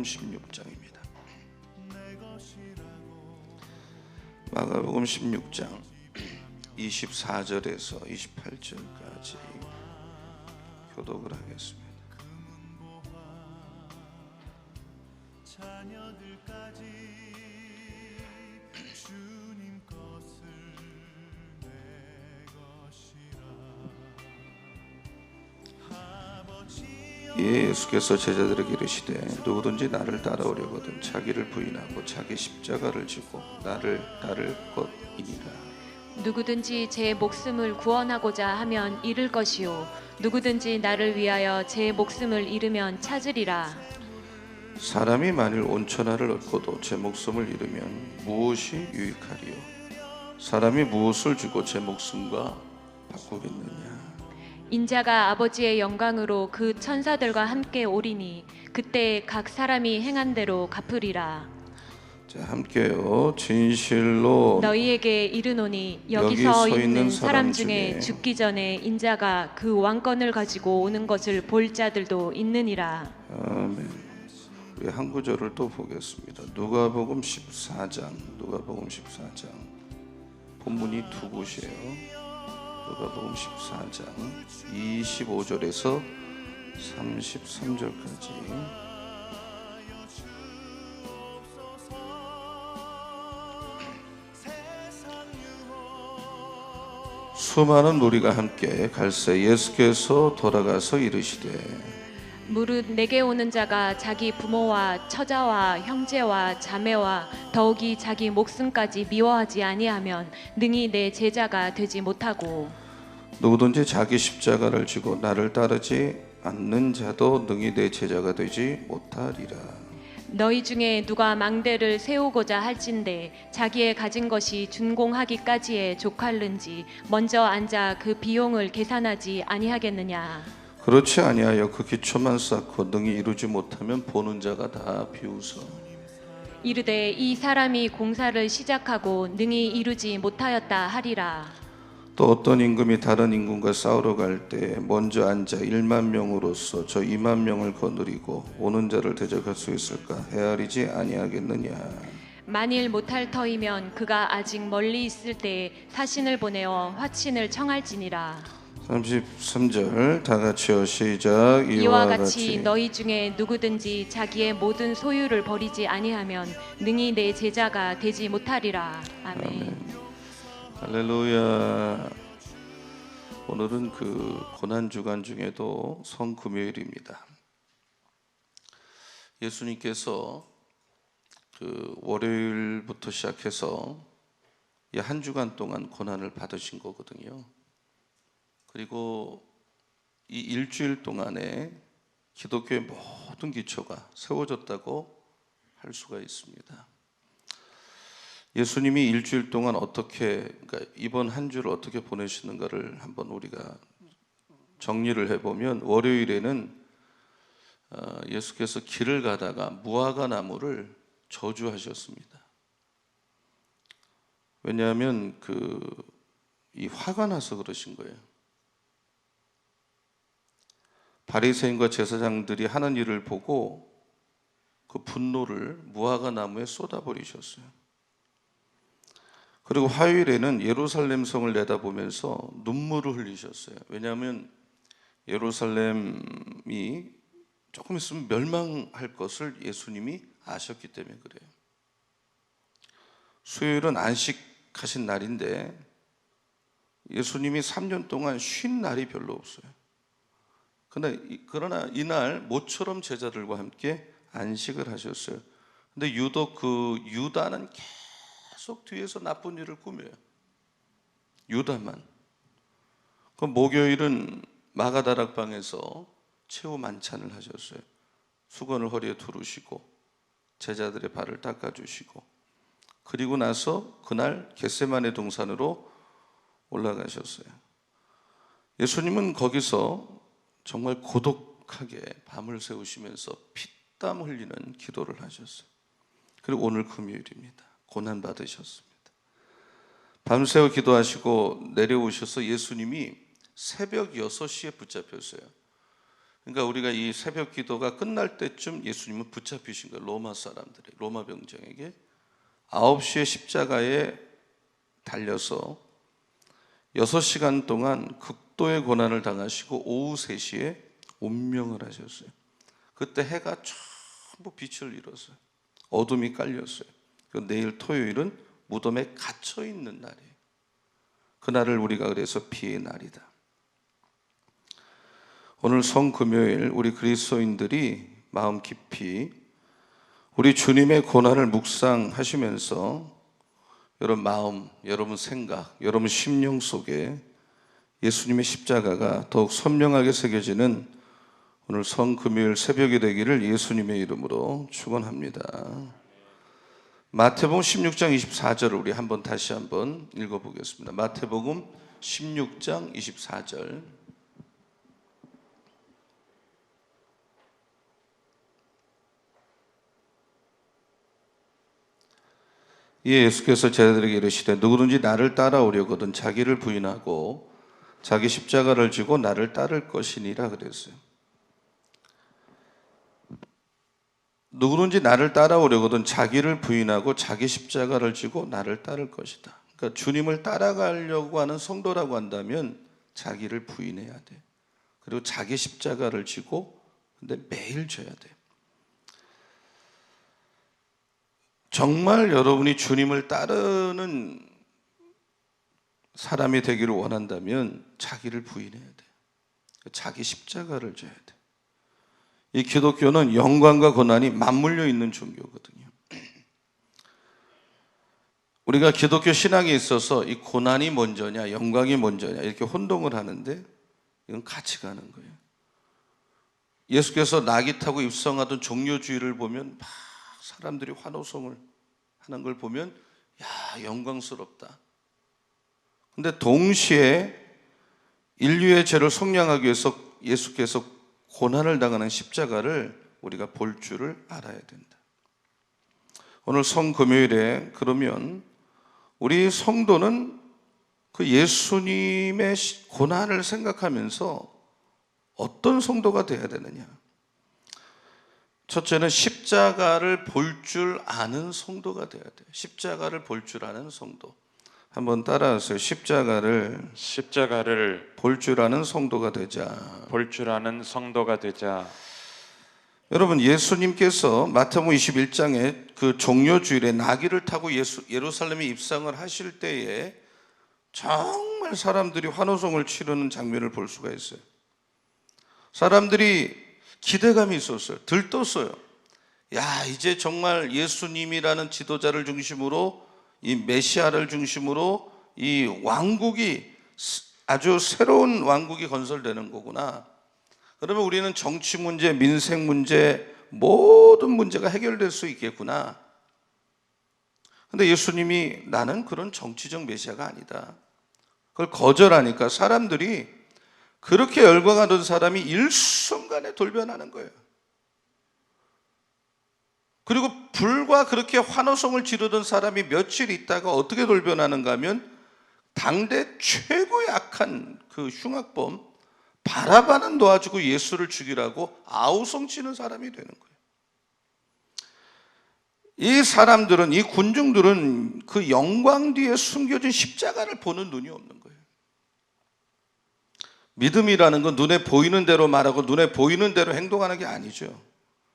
16장입니다. 마가복음 16장 24절에서 28절까지 교독을 하겠습니다. 예수께서 제자들에게 이르시되 누구든지 나를 따라오려거든 자기를 부인하고 자기 십자가를 지고 나를 따를 것이니라. 누구든지 제 목숨을 구원하고자 하면 잃을 것이요 누구든지 나를 위하여 제 목숨을 잃으면 찾으리라. 사람이 만일 온천하를 얻고도 제 목숨을 잃으면 무엇이 유익하리요? 사람이 무엇을 주고 제 목숨과 바꾸겠느냐? 인자가 아버지의 영광으로 그 천사들과 함께 오리니 그때 각 사람이 행한 대로 갚으리라. 자, 함께요. 진실로 너희에게 이르노니 여기 서 있는 사람 중에 죽기 전에 인자가 그 왕권을 가지고 오는 것을 볼 자들도 있느니라. 아멘. 우리 한 구절을 또 보겠습니다. 누가복음 14장. 본문이 두 곳이에요. 누가복음 14장 25절에서 33절까지. 수많은 무리가 함께 갈새 예수께서 돌아가서 이르시되 무릇 내게 오는 자가 자기 부모와 처자와 형제와 자매와 더욱이 자기 목숨까지 미워하지 아니하면 능히 내 제자가 되지 못하고 누구든지 자기 십자가를 지고 나를 따르지 않는 자도 능히 내 제자가 되지 못하리라. 너희 중에 누가 망대를 세우고자 할진대 자기의 가진 것이 준공하기까지에 족할는지 먼저 앉아 그 비용을 계산하지 아니하겠느냐. 그렇지 아니하여 그 기초만 쌓고 능히 이루지 못하면 보는 자가 다 비웃어 이르되 이 사람이 공사를 시작하고 능히 이루지 못하였다 하리라. 또 어떤 임금이 다른 임금과 싸우러 갈 때 먼저 앉아 1만 명으로서 저 2만 명을 거느리고 오는 자를 대적할 수 있을까? 헤아리지 아니하겠느냐. 만일 못할 터이면 그가 아직 멀리 있을 때에 사신을 보내어 화친을 청할지니라. 33절 다 같이요. 시작. 이와 같이 너희 중에 누구든지 자기의 모든 소유를 버리지 아니하면 능히 내 제자가 되지 못하리라. 아멘. 할렐루야. 오늘은 그 고난주간 중에도 성금요일입니다. 예수님께서 그 월요일부터 시작해서 이 한 주간 동안 고난을 받으신 거거든요. 그리고 이 일주일 동안에 기독교의 모든 기초가 세워졌다고 할 수가 있습니다. 예수님이 일주일 동안 그러니까 이번 한 주를 어떻게 보내시는가를 한번 우리가 정리를 해보면 월요일에는 예수께서 길을 가다가 무화과 나무를 저주하셨습니다. 왜냐하면 이 화가 나서 그러신 거예요. 바리새인과 제사장들이 하는 일을 보고 그 분노를 무화과 나무에 쏟아버리셨어요. 그리고 화요일에는 예루살렘 성을 내다보면서 눈물을 흘리셨어요. 왜냐하면 예루살렘이 조금 있으면 멸망할 것을 예수님이 아셨기 때문에 그래요. 수요일은 안식하신 날인데 예수님이 3년 동안 쉰 날이 별로 없어요. 그러나 이날 모처럼 제자들과 함께 안식을 하셨어요. 근데 유독 그 유다는 계속 뒤에서 나쁜 일을 꾸며요. 유다만. 그 목요일은 마가다락방에서 최후 만찬을 하셨어요. 수건을 허리에 두르시고 제자들의 발을 닦아주시고 그리고 나서 그날 겟세마네 동산으로 올라가셨어요. 예수님은 거기서 정말 고독하게 밤을 새우시면서 피땀 흘리는 기도를 하셨어요. 그리고 오늘 금요일입니다. 고난 받으셨습니다. 밤새워 기도하시고 내려오셔서 예수님이 새벽 6시에 붙잡혔어요. 그러니까 우리가 이 새벽 기도가 끝날 때쯤 예수님은 붙잡히신 거예요. 로마 사람들이, 로마 병정에게 9시에 십자가에 달려서 6시간 동안 극도의 고난을 당하시고 오후 3시에 운명을 하셨어요. 그때 해가 전부 빛을 잃었어요. 어둠이 깔렸어요. 내일 토요일은 무덤에 갇혀 있는 날이에요. 그날을 우리가 그래서 피의 날이다. 오늘 성금요일 우리 그리스도인들이 마음 깊이 우리 주님의 고난을 묵상하시면서 여러분 마음, 여러분 생각, 여러분 심령 속에 예수님의 십자가가 더욱 선명하게 새겨지는 오늘 성금요일 새벽이 되기를 예수님의 이름으로 축원합니다. 마태복음 16장 24절을 우리 다시 한번 읽어보겠습니다. 마태복음 16장 24절. 이에 예수께서 제자들에게 이르시되 누구든지 나를 따라오려거든 자기를 부인하고 자기 십자가를 지고 나를 따를 것이니라 그랬어요. 누구든지 나를 따라오려거든 자기를 부인하고 자기 십자가를 지고 나를 따를 것이다. 그러니까 주님을 따라가려고 하는 성도라고 한다면 자기를 부인해야 돼. 그리고 자기 십자가를 지고 근데 매일 져야 돼. 정말 여러분이 주님을 따르는 사람이 되기를 원한다면 자기를 부인해야 돼. 자기 십자가를 져야 돼. 이 기독교는 영광과 고난이 맞물려 있는 종교거든요. 우리가 기독교 신앙에 있어서 이 고난이 먼저냐 영광이 먼저냐 이렇게 혼동을 하는데 이건 같이 가는 거예요. 예수께서 낙이 타고 입성하던 종려주의를 보면 막 사람들이 환호성을 하는 걸 보면 야 영광스럽다. 근데 동시에 인류의 죄를 속량하기 위해서 예수께서 고난을 당하는 십자가를 우리가 볼 줄을 알아야 된다. 오늘 성금요일에 그러면 우리 성도는 그 예수님의 고난을 생각하면서 어떤 성도가 되어야 되느냐? 첫째는 십자가를 볼 줄 아는 성도가 되어야 돼요. 십자가를 볼 줄 아는 성도. 한번 따라하세요. 십자가를 볼 줄 아는 성도가 되자. 여러분 예수님께서 마태복음 21장에 그 종려주일에 나귀를 타고 예루살렘에 입성을 하실 때에 정말 사람들이 환호성을 치르는 장면을 볼 수가 있어요. 사람들이 기대감이 있었어요. 들떴어요. 야 이제 정말 예수님이라는 지도자를 중심으로 이 메시아를 중심으로 이 왕국이 아주 새로운 왕국이 건설되는 거구나. 그러면 우리는 정치 문제, 민생 문제, 모든 문제가 해결될 수 있겠구나. 근데 예수님이 나는 그런 정치적 메시아가 아니다. 그걸 거절하니까 사람들이 그렇게 열광하던 사람이 일순간에 돌변하는 거예요. 그리고 불과 그렇게 환호성을 지르던 사람이 며칠 있다가 어떻게 돌변하는가 하면 당대 최고의 악한 그 흉악범 바라바는 놓아주고 예수를 죽이라고 아우성 치는 사람이 되는 거예요. 이 사람들은, 이 군중들은 그 영광 뒤에 숨겨진 십자가를 보는 눈이 없는 거예요. 믿음이라는 건 눈에 보이는 대로 말하고 눈에 보이는 대로 행동하는 게 아니죠.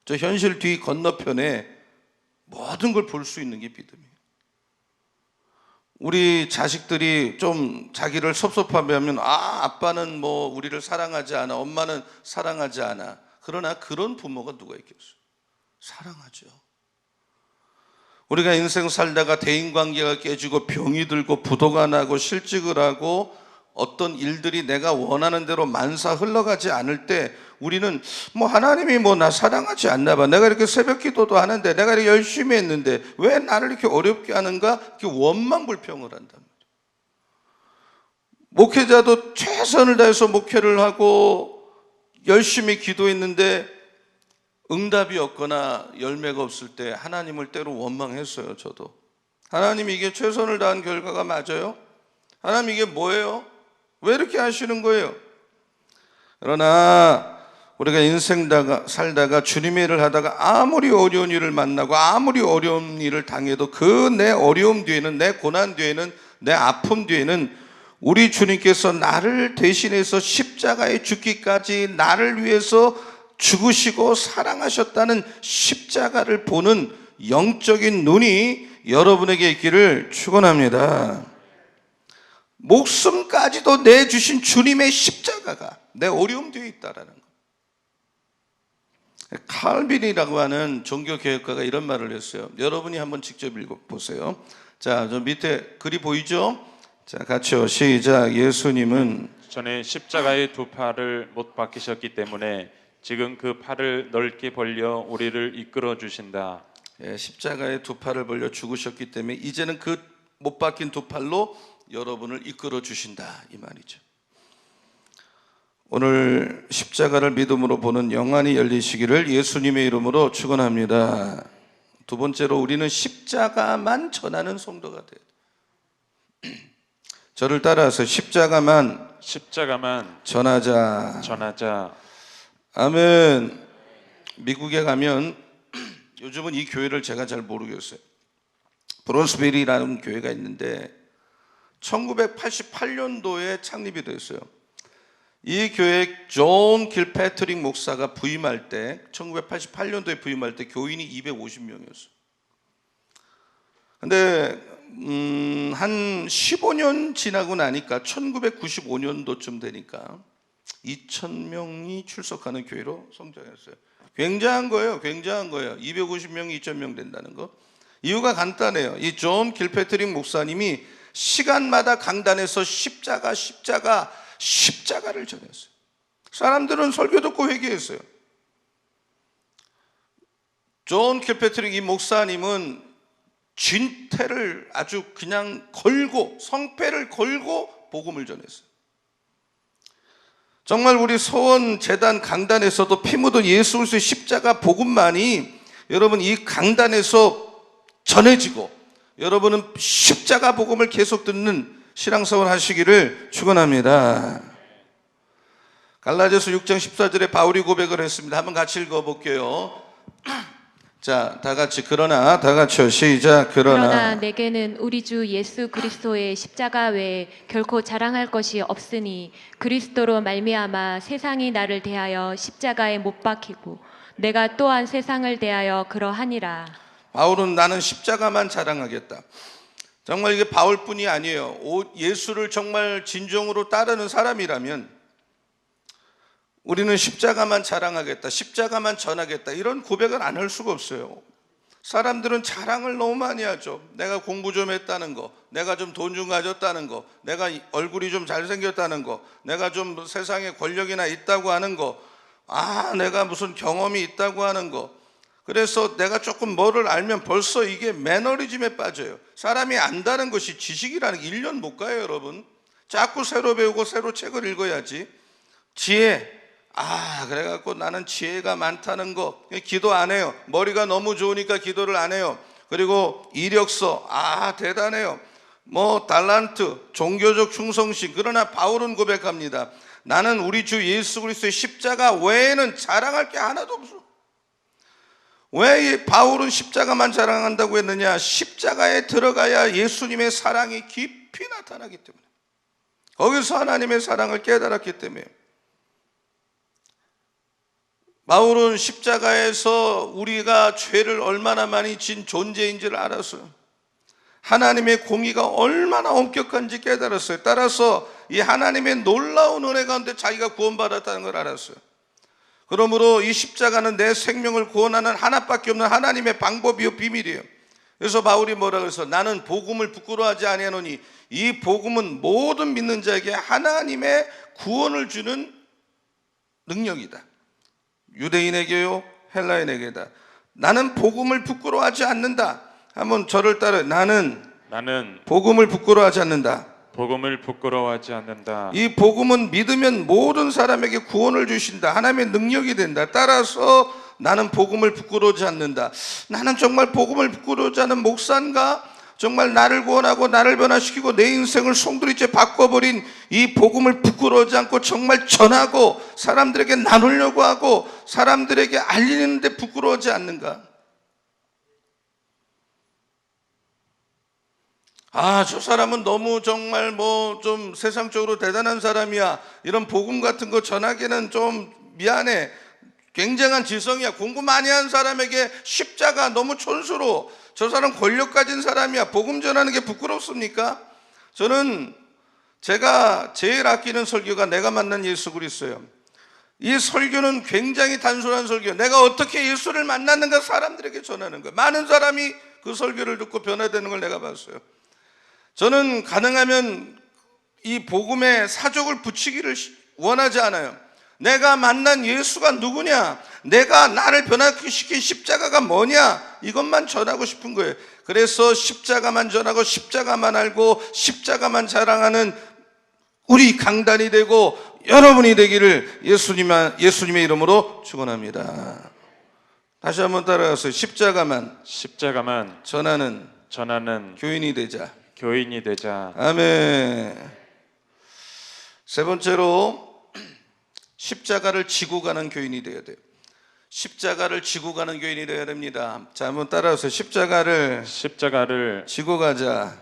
저 현실 뒤 건너편에 모든 걸 볼 수 있는 게 믿음이에요. 우리 자식들이 좀 자기를 섭섭하면 아빠는 뭐 우리를 사랑하지 않아, 엄마는 사랑하지 않아. 그러나 그런 부모가 누가 있겠어요? 사랑하죠. 우리가 인생 살다가 대인관계가 깨지고 병이 들고 부도가 나고 실직을 하고 어떤 일들이 내가 원하는 대로 만사 흘러가지 않을 때 우리는 뭐 하나님이 뭐 나 사랑하지 않나 봐. 내가 이렇게 새벽 기도도 하는데 내가 이렇게 열심히 했는데 왜 나를 이렇게 어렵게 하는가? 이렇게 원망불평을 한단 말이에요. 목회자도 최선을 다해서 목회를 하고 열심히 기도했는데 응답이 없거나 열매가 없을 때 하나님을 때로 원망했어요. 저도 하나님 이게 최선을 다한 결과가 맞아요? 하나님 이게 뭐예요? 왜 이렇게 하시는 거예요? 그러나 우리가 인생 살다가 주님의 일을 하다가 아무리 어려운 일을 만나고 아무리 어려운 일을 당해도 그 내 어려움 뒤에는, 내 고난 뒤에는, 내 아픔 뒤에는 우리 주님께서 나를 대신해서 십자가에 죽기까지 나를 위해서 죽으시고 사랑하셨다는 십자가를 보는 영적인 눈이 여러분에게 있기를 축원합니다. 목숨까지도 내주신 주님의 십자가가 내 어려움 뒤에 있다라는 것. 칼빈이라고 하는 종교개혁가가 이런 말을 했어요. 여러분이 한번 직접 읽어보세요. 자, 저 밑에 글이 보이죠? 자, 같이요. 시작. 예수님은 전에 십자가의 두 팔을 못 박히셨기 때문에 지금 그 팔을 넓게 벌려 우리를 이끌어 주신다. 예, 십자가의 두 팔을 벌려 죽으셨기 때문에 이제는 그 못 박힌 두 팔로 여러분을 이끌어 주신다, 이 말이죠. 오늘 십자가를 믿음으로 보는 영안이 열리시기를 예수님의 이름으로 축원합니다. 두 번째로 우리는 십자가만 전하는 성도가 돼요. 저를 따라서 십자가만 전하자. 아멘. 미국에 가면 요즘은 이 교회를 제가 잘 모르겠어요. 브론스베리라는 교회가 있는데 1988년도에 창립이 됐어요. 이 교회 존 길패트릭 목사가 부임할 때 1988년도에 부임할 때 교인이 250명이었어요. 근데 한 15년 지나고 나니까 1995년도쯤 되니까 2,000명이 출석하는 교회로 성장했어요. 굉장한 거예요. 250명이 2,000명 된다는 거. 이유가 간단해요. 이 존 길패트릭 목사님이 시간마다 강단에서 십자가를 전했어요. 사람들은 설교 듣고 회개했어요. 존 길패트릭 이 목사님은 진퇴를 아주 그냥 걸고, 성패를 걸고 복음을 전했어요. 정말 우리 소원 재단 강단에서도 피 묻은 예수 그리스도의 십자가 복음만이 여러분 이 강단에서 전해지고 여러분은 십자가 복음을 계속 듣는 신앙생활 하시기를 축원합니다. 갈라디아서 6장 14절에 바울이 고백을 했습니다. 한번 같이 읽어볼게요. 자, 다 같이 그러나, 다 같이요. 시작. 그러나 내게는 우리 주 예수 그리스도의 십자가 외에 결코 자랑할 것이 없으니 그리스도로 말미암아 세상이 나를 대하여 십자가에 못 박히고 내가 또한 세상을 대하여 그러하니라. 바울은 나는 십자가만 자랑하겠다. 정말 이게 바울뿐이 아니에요. 예수를 정말 진정으로 따르는 사람이라면 우리는 십자가만 자랑하겠다, 십자가만 전하겠다, 이런 고백을 안 할 수가 없어요. 사람들은 자랑을 너무 많이 하죠. 내가 공부 좀 했다는 거, 내가 좀 돈 좀 가졌다는 거, 내가 얼굴이 좀 잘생겼다는 거, 내가 좀 세상에 권력이나 있다고 하는 거, 내가 무슨 경험이 있다고 하는 거. 그래서 내가 조금 뭐를 알면 벌써 이게 매너리즘에 빠져요. 사람이 안다는 것이 지식이라는 게 1년 못 가요, 여러분. 자꾸 새로 배우고 새로 책을 읽어야지. 지혜, 그래갖고 나는 지혜가 많다는 거 기도 안 해요. 머리가 너무 좋으니까 기도를 안 해요. 그리고 이력서, 대단해요. 뭐 달란트, 종교적 충성심. 그러나 바울은 고백합니다. 나는 우리 주 예수 그리스도의 십자가 외에는 자랑할 게 하나도 없어. 왜 바울은 십자가만 자랑한다고 했느냐? 십자가에 들어가야 예수님의 사랑이 깊이 나타나기 때문에, 거기서 하나님의 사랑을 깨달았기 때문에. 바울은 십자가에서 우리가 죄를 얼마나 많이 진 존재인지를 알았어요. 하나님의 공의가 얼마나 엄격한지 깨달았어요. 따라서 이 하나님의 놀라운 은혜 가운데 자기가 구원받았다는 걸 알았어요. 그러므로 이 십자가는 내 생명을 구원하는 하나밖에 없는 하나님의 방법이요 비밀이에요. 그래서 바울이 뭐라고 해서 나는 복음을 부끄러워하지 아니하노니 이 복음은 모든 믿는 자에게 하나님의 구원을 주는 능력이다. 유대인에게요 헬라인에게다. 나는 복음을 부끄러워하지 않는다. 한번 저를 따라. 나는 복음을 부끄러워하지 않는다. 복음을 부끄러워하지 않는다. 이 복음은 믿으면 모든 사람에게 구원을 주신다. 하나님의 능력이 된다. 따라서 나는 복음을 부끄러워하지 않는다. 나는 정말 복음을 부끄러워하지 않는 목사인가? 정말 나를 구원하고 나를 변화시키고 내 인생을 송두리째 바꿔버린 이 복음을 부끄러워하지 않고 정말 전하고 사람들에게 나누려고 하고 사람들에게 알리는데 부끄러워하지 않는가? 아, 저 사람은 너무 정말 뭐 좀 세상적으로 대단한 사람이야. 이런 복음 같은 거 전하기는 좀 미안해. 굉장한 지성이야. 공부 많이 한 사람에게 십자가 너무 촌스러워. 저 사람 권력 가진 사람이야. 복음 전하는 게 부끄럽습니까? 저는 제가 제일 아끼는 설교가 내가 만난 예수 그리스도예요. 이 설교는 굉장히 단순한 설교. 내가 어떻게 예수를 만났는가 사람들에게 전하는 거예요. 많은 사람이 그 설교를 듣고 변화되는 걸 내가 봤어요. 저는 가능하면 이 복음에 사족을 붙이기를 원하지 않아요. 내가 만난 예수가 누구냐? 내가 나를 변화시킨 십자가가 뭐냐? 이것만 전하고 싶은 거예요. 그래서 십자가만 전하고 십자가만 알고 십자가만 자랑하는 우리 강단이 되고 여러분이 되기를 예수님의 이름으로 축원합니다. 다시 한번 따라가세요. 십자가만 전하는 교인이 되자. 교인이 되자. 아멘. 세 번째로 십자가를 지고 가는 교인이 되어야 돼요. 십자가를 지고 가는 교인이 되어야 됩니다. 자, 한번 따라오세요. 십자가를 지고 가자.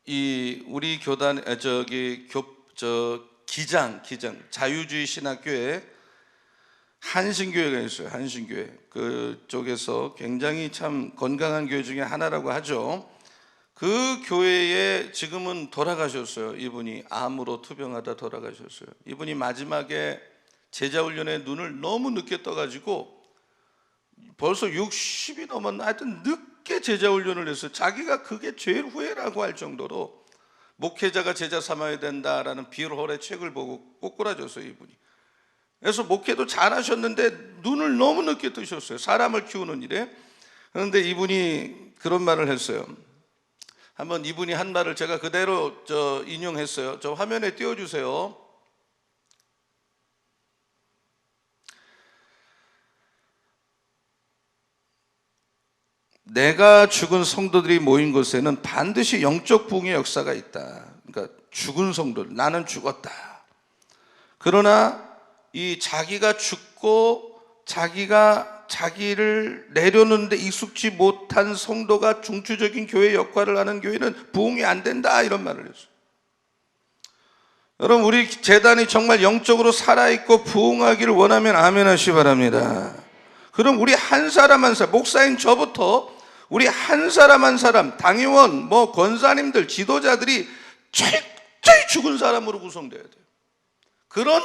이 우리 교단 기장 자유주의 신학교에 한신교회가 있어요. 한신교회. 그쪽에서 굉장히 참 건강한 교회 중에 하나라고 하죠. 그 교회에 지금은 돌아가셨어요. 이분이 암으로 투병하다 돌아가셨어요. 이분이 마지막에 제자훈련에 눈을 너무 늦게 떠가지고 벌써 60이 넘었나 하여튼 늦게 제자훈련을 했어요. 자기가 그게 제일 후회라고 할 정도로 목회자가 제자 삼아야 된다라는 빌홀의 책을 보고 꼬꾸라졌어요. 이분이. 그래서 목회도 잘하셨는데 눈을 너무 늦게 뜨셨어요. 사람을 키우는 일에. 그런데 이분이 그런 말을 했어요. 한번 이분이 한 말을 제가 그대로 인용했어요. 저 화면에 띄워주세요. 내가 죽은 성도들이 모인 곳에는 반드시 영적 부흥의 역사가 있다. 그러니까 죽은 성도들, 나는 죽었다. 그러나 이 자기가 죽고 자기를 내려놓는데 익숙지 못한 성도가 중추적인 교회 역할을 하는 교회는 부흥이 안 된다, 이런 말을 했어요. 여러분, 우리 재단이 정말 영적으로 살아있고 부흥하기를 원하면 아멘 하시기 바랍니다. 그럼 우리 한 사람 한 사람, 목사인 저부터 우리 한 사람 한 사람, 당의원, 권사님들, 지도자들이 철저히 죽은 사람으로 구성되어야 돼요. 그런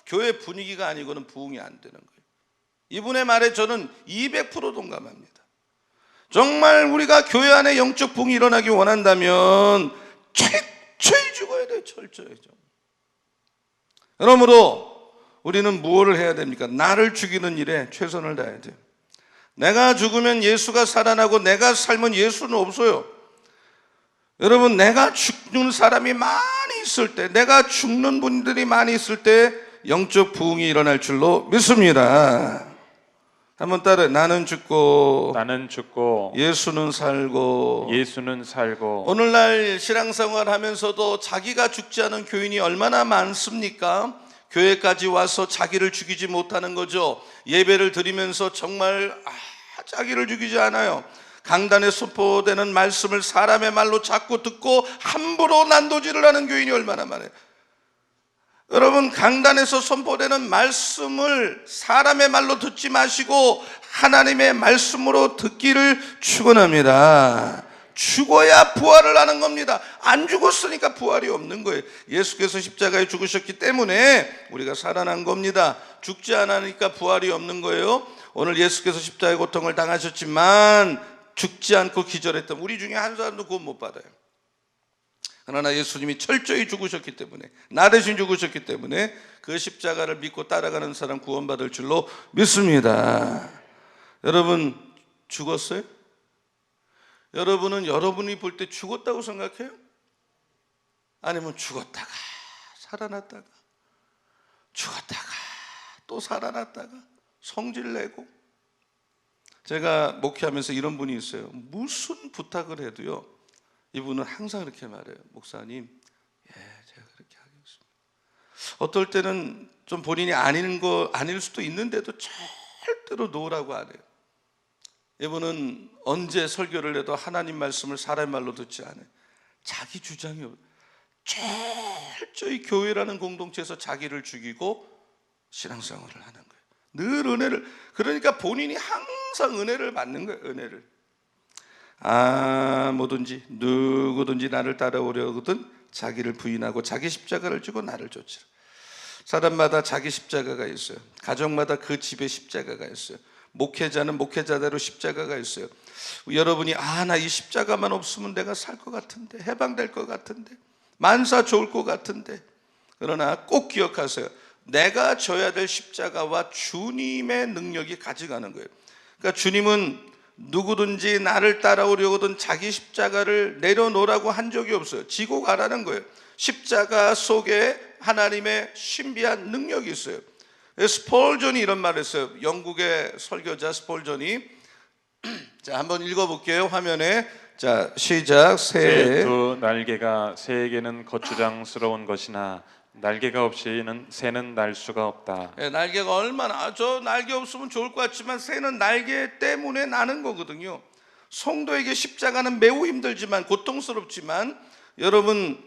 교회 분위기가 아니고는 부흥이 안 되는 거예요. 이분의 말에 저는 200% 동감합니다. 정말 우리가 교회 안에 영적 부흥이 일어나기 원한다면 철저히 죽어야 돼요. 철저히. 그러므로 우리는 무엇을 해야 됩니까? 나를 죽이는 일에 최선을 다해야 돼요. 내가 죽으면 예수가 살아나고 내가 살면 예수는 없어요. 여러분, 내가 죽는 사람이 많이 있을 때, 내가 죽는 분들이 많이 있을 때 영적 부흥이 일어날 줄로 믿습니다. 한번 따라해. 나는 죽고 예수는 살고. 오늘날 신앙생활 하면서도 자기가 죽지 않은 교인이 얼마나 많습니까? 교회까지 와서 자기를 죽이지 못하는 거죠. 예배를 드리면서 정말 자기를 죽이지 않아요. 강단에 선포되는 말씀을 사람의 말로 자꾸 듣고 함부로 난도질을 하는 교인이 얼마나 많아요. 여러분, 강단에서 선포되는 말씀을 사람의 말로 듣지 마시고 하나님의 말씀으로 듣기를 축원합니다. 죽어야 부활을 하는 겁니다. 안 죽었으니까 부활이 없는 거예요. 예수께서 십자가에 죽으셨기 때문에 우리가 살아난 겁니다. 죽지 않으니까 부활이 없는 거예요. 오늘 예수께서 십자가의 고통을 당하셨지만 죽지 않고 기절했던 우리 중에 한 사람도 구원 못 받아요. 그러나 예수님이 철저히 죽으셨기 때문에, 나 대신 죽으셨기 때문에 그 십자가를 믿고 따라가는 사람 구원받을 줄로 믿습니다. 여러분, 죽었어요? 여러분은 여러분이 볼 때 죽었다고 생각해요? 아니면 죽었다가 살아났다가 죽었다가 또 살아났다가 성질내고 제가 목회하면서 이런 분이 있어요. 무슨 부탁을 해도요, 이분은 항상 이렇게 말해요. 목사님, 제가 그렇게 하겠습니다. 어떨 때는 좀 본인이 아닐 수도 있는데도 절대로 놓으라고 안 해요. 이분은 언제 설교를 해도 하나님 말씀을 사람 말로 듣지 않아요. 자기 주장이 철저히 교회라는 공동체에서 자기를 죽이고 신앙생활을 하는 거예요. 늘 은혜를, 그러니까 본인이 항상 은혜를 받는 거예요. 은혜를. 뭐든지 누구든지 나를 따라오려거든 자기를 부인하고 자기 십자가를 지고 나를 쫓으라. 사람마다 자기 십자가가 있어요. 가정마다 그 집에 십자가가 있어요. 목회자는 목회자대로 십자가가 있어요. 여러분이 나 이 십자가만 없으면 내가 살 것 같은데, 해방될 것 같은데, 만사 좋을 것 같은데. 그러나 꼭 기억하세요. 내가 져야 될 십자가와 주님의 능력이 같이 가는 거예요. 그러니까 주님은 누구든지 나를 따라오려거든 자기 십자가를 내려놓으라고 한 적이 없어요. 지고 가라는 거예요. 십자가 속에 하나님의 신비한 능력이 있어요. 스폴전이 이런 말을 했어요. 영국의 설교자 스폴전이. 자, 한번 읽어볼게요. 화면에. 자, 시작. 새 두 날개가 새에게는 거추장스러운 것이나 날개가 없이는 새는 날 수가 없다. 날개가 얼마나, 저 날개 없으면 좋을 것 같지만 새는 날개 때문에 나는 거거든요. 성도에게 십자가는 매우 힘들지만, 고통스럽지만, 여러분,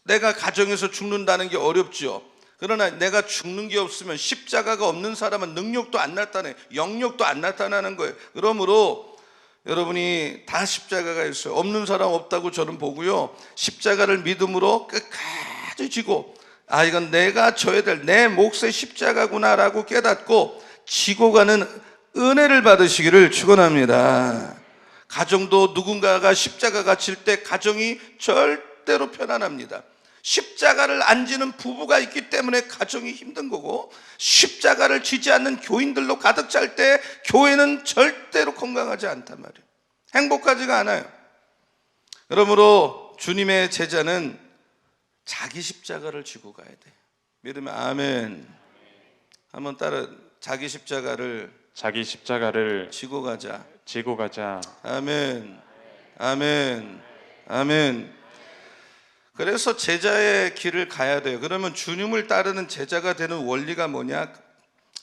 내가 가정에서 죽는다는 게 어렵죠. 그러나 내가 죽는 게 없으면, 십자가가 없는 사람은 능력도 안 나타내, 영역도 안 나타나는 거예요. 그러므로 여러분이 다 십자가가 있어요. 없는 사람 없다고 저는 보고요, 십자가를 믿음으로 끝까지 지고, 이건 내가 져야 될 내 몫의 십자가구나라고 깨닫고 지고 가는 은혜를 받으시기를 축원합니다. 가정도 누군가가 십자가가 질 때 가정이 절대로 편안합니다. 십자가를 안 지는 부부가 있기 때문에 가정이 힘든 거고, 십자가를 지지 않는 교인들로 가득 찰 때 교회는 절대로 건강하지 않단 말이에요. 행복하지가 않아요. 그러므로 주님의 제자는 자기 십자가를 지고 가야 돼. 믿으면 아멘. 한번 따라, 자기 십자가를 지고 가자. 지고 가자. 아멘. 아멘. 아멘. 그래서 제자의 길을 가야 돼요. 그러면 주님을 따르는 제자가 되는 원리가 뭐냐?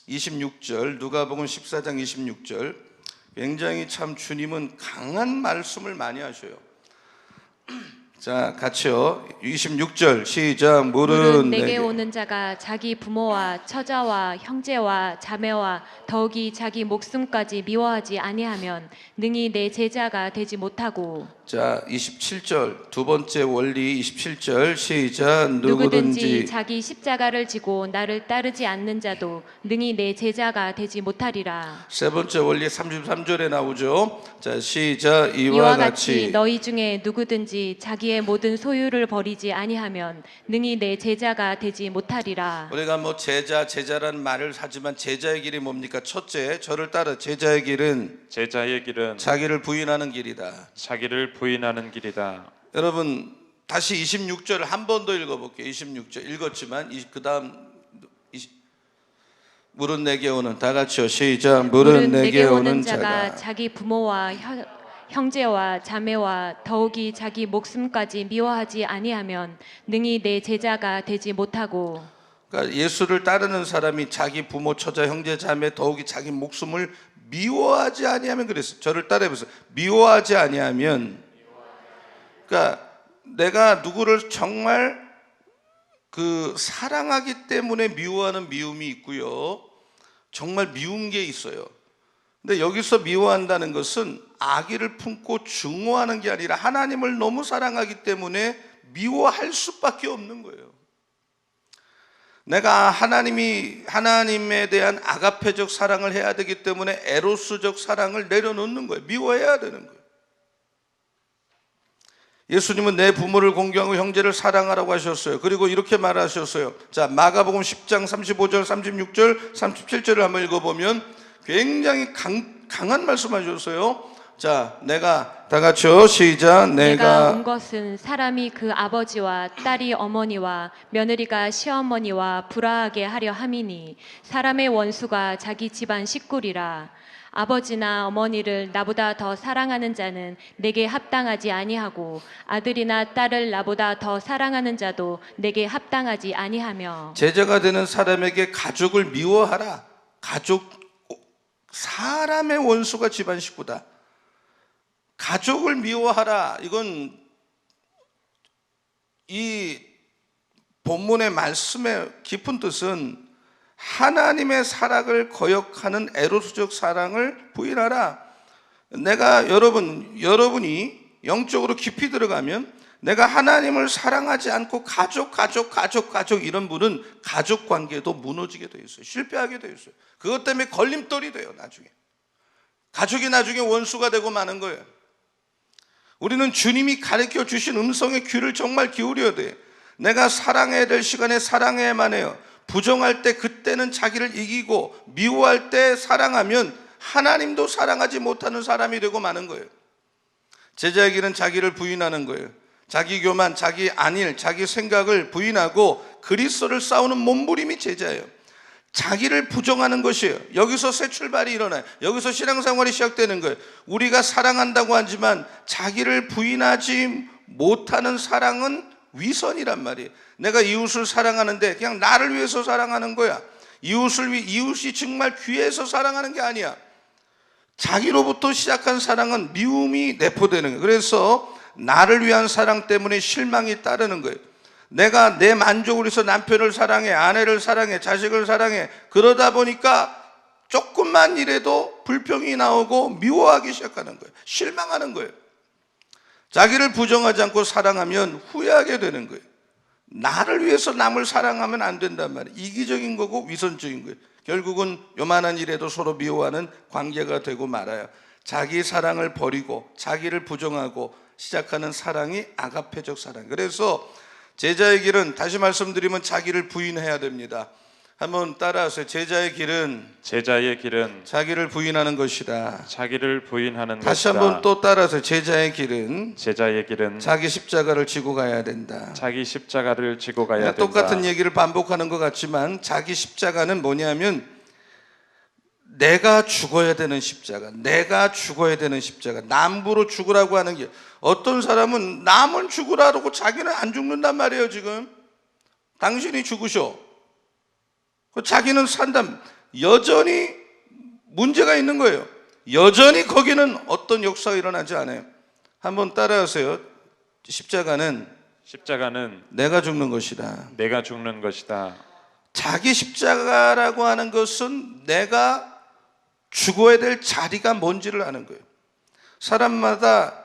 26절, 누가복음 14장 26절. 굉장히 참 주님은 강한 말씀을 많이 하셔요. 자, 같이요. 26절 시작. 물은 내게 오는 자가 자기 부모와 처자와 형제와 자매와 더욱이 자기 목숨까지 미워하지 아니하면 능히 내 제자가 되지 못하고. 자, 27절 두 번째 원리. 27절 시작. 누구든지 자기 십자가를 지고 나를 따르지 않는 자도 능히 내 제자가 되지 못하리라. 세 번째 원리 33절에 나오죠. 자, 시작. 이와 같이 너희 중에 누구든지 자기의 모든 소유를 버리지 아니하면 능히 내 제자가 되지 못하리라. 우리가 뭐 제자라는 말을 하지만 제자의 길이 뭡니까? 첫째, 저를 따라. 제자의 길은 자기를 부인하는 길이다. 자기를 부인하는 길이다. 여러분, 다시 26절을 한 번 더 읽어볼게요. 26절 읽었지만 그 다음 물은 내게 오는, 다 같이요. 시작. 물은 내게 오는 자가 자기 부모와 형제와 자매와 더욱이 자기 목숨까지 미워하지 아니하면 능히 내 제자가 되지 못하고. 그러니까 예수를 따르는 사람이 자기 부모, 처자, 형제, 자매, 더욱이 자기 목숨을 미워하지 아니하면, 그랬어요. 저를 따라해보세요. 미워하지 아니하면, 그러니까 내가 누구를 정말 사랑하기 때문에 미워하는 미움이 있고요, 정말 미운 게 있어요. 근데 여기서 미워한다는 것은 악의를 품고 증오하는 게 아니라 하나님을 너무 사랑하기 때문에 미워할 수밖에 없는 거예요. 내가 하나님에 대한 아가페적 사랑을 해야 되기 때문에 에로스적 사랑을 내려놓는 거예요. 미워해야 되는 거예요. 예수님은 내 부모를 공경하고 형제를 사랑하라고 하셨어요. 그리고 이렇게 말하셨어요. 자, 마가복음 10장 35절, 36절, 37절을 한번 읽어보면 굉장히 강한 말씀하셨어요. 자, 내가 다 같이요. 시작. 내가 내가 온 것은 사람이 그 아버지와 딸이 어머니와 며느리가 시어머니와 불화하게 하려 함이니 사람의 원수가 자기 집안 식구리라. 아버지나 어머니를 나보다 더 사랑하는 자는 내게 합당하지 아니하고 아들이나 딸을 나보다 더 사랑하는 자도 내게 합당하지 아니하며. 제자가 되는 사람에게 가족을 미워하라. 사람의 원수가 집안 식구다. 가족을 미워하라. 이건 이 본문의 말씀의 깊은 뜻은 하나님의 사랑을 거역하는 에로스적 사랑을 부인하라. 내가 여러분이 영적으로 깊이 들어가면 내가 하나님을 사랑하지 않고 가족 이런 분은 가족 관계도 무너지게 되어 있어요. 실패하게 되어 있어요. 그것 때문에 걸림돌이 돼요. 나중에 가족이 나중에 원수가 되고 마는 거예요. 우리는 주님이 가르쳐 주신 음성의 귀를 정말 기울여야 돼. 내가 사랑해야 될 시간에 사랑해야만 해요. 부정할 때 그때는 자기를 이기고 미워할 때 사랑하면 하나님도 사랑하지 못하는 사람이 되고 마는 거예요. 제자의 길은 자기를 부인하는 거예요. 자기 교만, 자기 안일, 자기 생각을 부인하고 그리스도를 싸우는 몸부림이 제자예요. 자기를 부정하는 것이에요. 여기서 새 출발이 일어나요. 여기서 신앙생활이 시작되는 거예요. 우리가 사랑한다고 하지만 자기를 부인하지 못하는 사랑은 위선이란 말이에요. 내가 이웃을 사랑하는데 그냥 나를 위해서 사랑하는 거야. 이웃이 정말 귀해서 사랑하는 게 아니야. 자기로부터 시작한 사랑은 미움이 내포되는 거예요. 그래서 나를 위한 사랑 때문에 실망이 따르는 거예요. 내가 내 만족을 위해서 남편을 사랑해, 아내를 사랑해, 자식을 사랑해. 그러다 보니까 조금만 일해도 불평이 나오고 미워하기 시작하는 거예요. 실망하는 거예요. 자기를 부정하지 않고 사랑하면 후회하게 되는 거예요. 나를 위해서 남을 사랑하면 안 된단 말이에요. 이기적인 거고 위선적인 거예요. 결국은 요만한 일에도 서로 미워하는 관계가 되고 말아요. 자기 사랑을 버리고 자기를 부정하고 시작하는 사랑이 아가페적 사랑. 그래서 제자의 길은 다시 말씀드리면 자기를 부인해야 됩니다. 한번 따라하세요. 제자의 길은 자기를 부인하는 것이다. 자기를 부인하는 다시 것이다. 한번 또 따라하세요. 제자의 길은 자기 십자가를 지고 가야 된다. 자기 십자가를 지고 가야 된다. 똑같은 얘기를 반복하는 것 같지만 자기 십자가는 뭐냐면 내가 죽어야 되는 십자가, 내가 죽어야 되는 십자가, 남부로 죽으라고 하는 게, 어떤 사람은 남은 죽으라고 자기는 안 죽는단 말이에요. 지금 당신이 죽으셔, 자기는 산다. 여전히 문제가 있는 거예요. 여전히 거기는 어떤 역사가 일어나지 않아요. 한번 따라하세요. 십자가는 내가 죽는 것이다. 내가 죽는 것이다. 자기 십자가라고 하는 것은 내가 죽어야 될 자리가 뭔지를 아는 거예요. 사람마다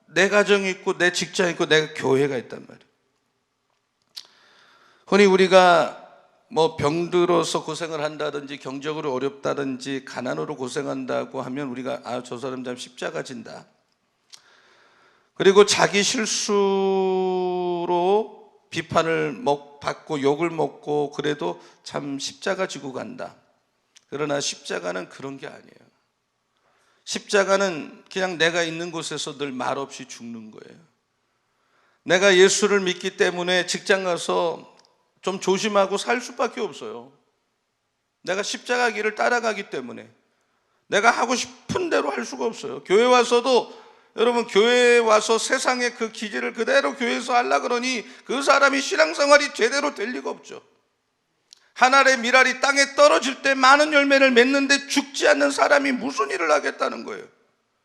내 가정이 있고 내 직장이 있고 내 교회가 있단 말이에요. 흔히 우리가 뭐 병들어서 고생을 한다든지 경제적으로 어렵다든지 가난으로 고생한다고 하면 우리가 저 사람 참 십자가 진다. 그리고 자기 실수로 비판을 받고 욕을 먹고 그래도 참 십자가 지고 간다. 그러나 십자가는 그런 게 아니에요. 십자가는 그냥 내가 있는 곳에서 늘 말없이 죽는 거예요. 내가 예수를 믿기 때문에 직장 가서 좀 조심하고 살 수밖에 없어요. 내가 십자가 길을 따라가기 때문에 내가 하고 싶은 대로 할 수가 없어요. 교회 와서도 여러분, 교회에 와서 세상의 그 기질을 그대로 교회에서 하려고 그러니 그 사람이 신앙생활이 제대로 될 리가 없죠. 한 알의 밀알이 땅에 떨어질 때 많은 열매를 맺는데 죽지 않는 사람이 무슨 일을 하겠다는 거예요.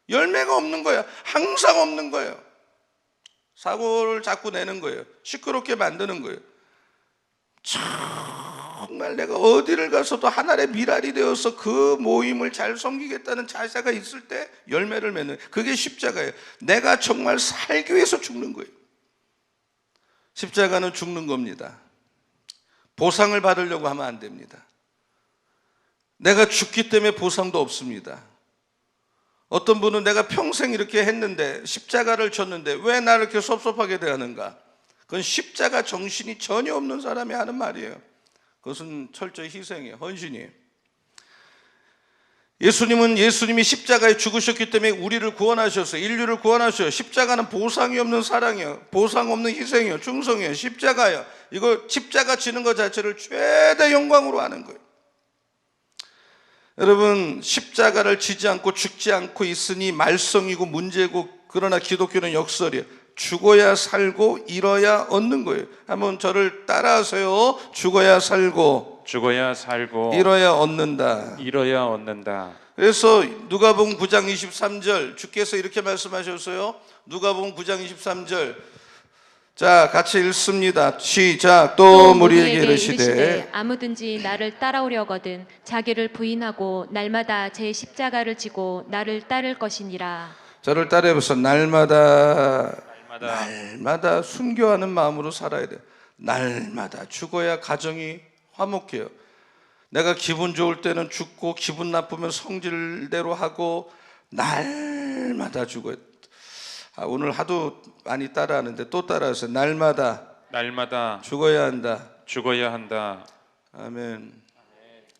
열매가 없는 거야. 항상 없는 거예요. 사고를 자꾸 내는 거예요. 시끄럽게 만드는 거예요. 정말 내가 어디를 가서도 한 알의 밀알이 되어서 그 모임을 잘 섬기겠다는 자세가 있을 때 열매를 맺는, 그게 십자가예요. 내가 정말 살기 위해서 죽는 거예요. 십자가는 죽는 겁니다. 보상을 받으려고 하면 안 됩니다. 내가 죽기 때문에 보상도 없습니다. 어떤 분은 내가 평생 이렇게 했는데 십자가를 졌는데 왜 나를 이렇게 섭섭하게 대하는가? 그건 십자가 정신이 전혀 없는 사람이 하는 말이에요. 그것은 철저히 희생이에요. 헌신이에요. 예수님은 예수님이 십자가에 죽으셨기 때문에 우리를 구원하셨어요. 인류를 구원하셔요. 십자가는 보상이 없는 사랑이에요. 보상 없는 희생이에요. 충성이에요. 십자가예요. 이거 십자가 지는 것 자체를 최대 영광으로 하는 거예요. 여러분, 십자가를 지지 않고 죽지 않고 있으니 말썽이고 문제고, 그러나 기독교는 역설이에요. 죽어야 살고 잃어야 얻는 거예요. 한번 저를 따라하세요. 죽어야 살고 죽어야 살고 잃어야 얻는다. 잃어야 얻는다. 그래서 누가복음 9장 23절 주께서 이렇게 말씀하셨어요. 누가복음 9장 23절, 자 같이 읽습니다. 시작. 또 무리에게 이르시되 아무든지 나를 따라오려거든 자기를 부인하고 날마다 제 십자가를 지고 나를 따를 것이니라. 저를 따라해보세요. 날마다 순교하는 마음으로 살아야 돼요. 날마다 죽어야 가정이 화목해요. 내가 기분 좋을 때는 죽고 기분 나쁘면 성질대로 하고 날마다 죽어요. 오늘 하도 많이 따라하는데 또 따라하세요. 날마다 죽어야 한다. 죽어야 한다. 아멘.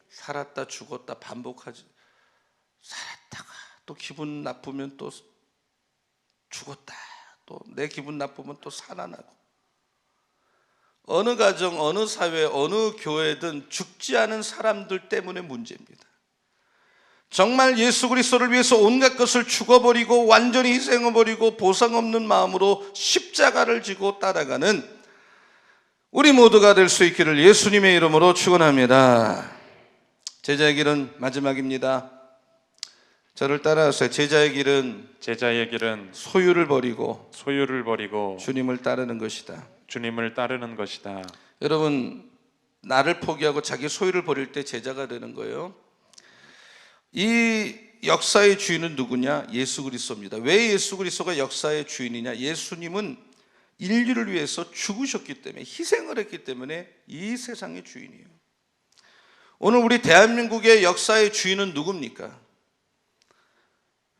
살았다 죽었다 반복하지. 살았다가 또 기분 나쁘면 또 죽었다. 또 내 기분 나쁘면 또 살아나고. 어느 가정, 어느 사회, 어느 교회든 죽지 않은 사람들 때문에 문제입니다. 정말 예수 그리스도를 위해서 온갖 것을 죽어버리고 완전히 희생해버리고 보상 없는 마음으로 십자가를 지고 따라가는 우리 모두가 될 수 있기를 예수님의 이름으로 축원합니다. 제자의 길은 마지막입니다. 저를 따라하세요. 제자의 길은 소유를 버리고 주님을 따르는 것이다. 주님을 따르는 것이다. 여러분, 나를 포기하고 자기 소유를 버릴 때 제자가 되는 거예요. 이 역사의 주인은 누구냐? 예수 그리스도입니다. 왜 예수 그리스도가 역사의 주인이냐? 예수님은 인류를 위해서 죽으셨기 때문에, 희생을 했기 때문에 이 세상의 주인이에요. 오늘 우리 대한민국의 역사의 주인은 누굽니까?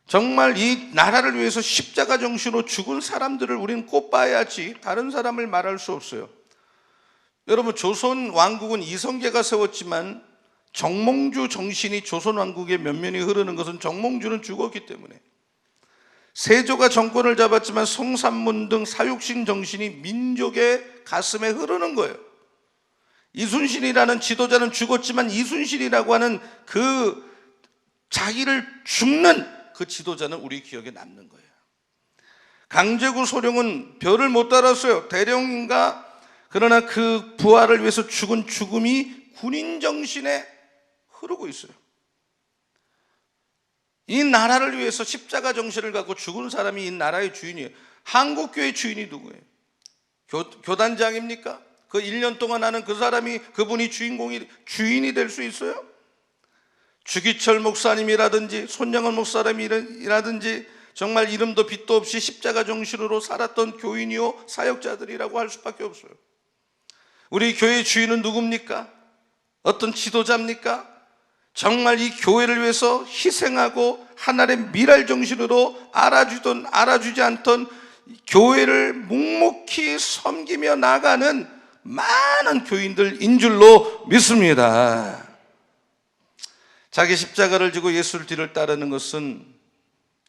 정말 이 나라를 위해서 십자가 정신으로 죽은 사람들을 우리는 꼽아야지 다른 사람을 말할 수 없어요. 여러분, 조선 왕국은 이성계가 세웠지만 정몽주 정신이 조선 왕국의 면면이 흐르는 것은 정몽주는 죽었기 때문에, 세조가 정권을 잡았지만 성삼문 등 사육신 정신이 민족의 가슴에 흐르는 거예요. 이순신이라는 지도자는 죽었지만 이순신이라고 하는 그 자기를 죽는 그 지도자는 우리 기억에 남는 거예요. 강제구 소룡은 별을 못 달았어요. 대령인가? 그러나 그 부하를 위해서 죽은 죽음이 군인 정신에 흐르고 있어요. 이 나라를 위해서 십자가 정신을 갖고 죽은 사람이 이 나라의 주인이에요. 한국교회 주인이 누구예요? 교단장입니까? 그 1년 동안 하는 그 사람이, 그분이 주인이 될 수 있어요? 주기철 목사님이라든지 손양원 목사님이라든지 정말 이름도 빛도 없이 십자가 정신으로 살았던 교인이요 사역자들이라고 할 수밖에 없어요. 우리 교회의 주인은 누굽니까? 어떤 지도자입니까? 정말 이 교회를 위해서 희생하고 하나님의 미랄 정신으로 알아주든 알아주지 않던 교회를 묵묵히 섬기며 나가는 많은 교인들인 줄로 믿습니다. 자기 십자가를 지고 예수를 뒤를 따르는 것은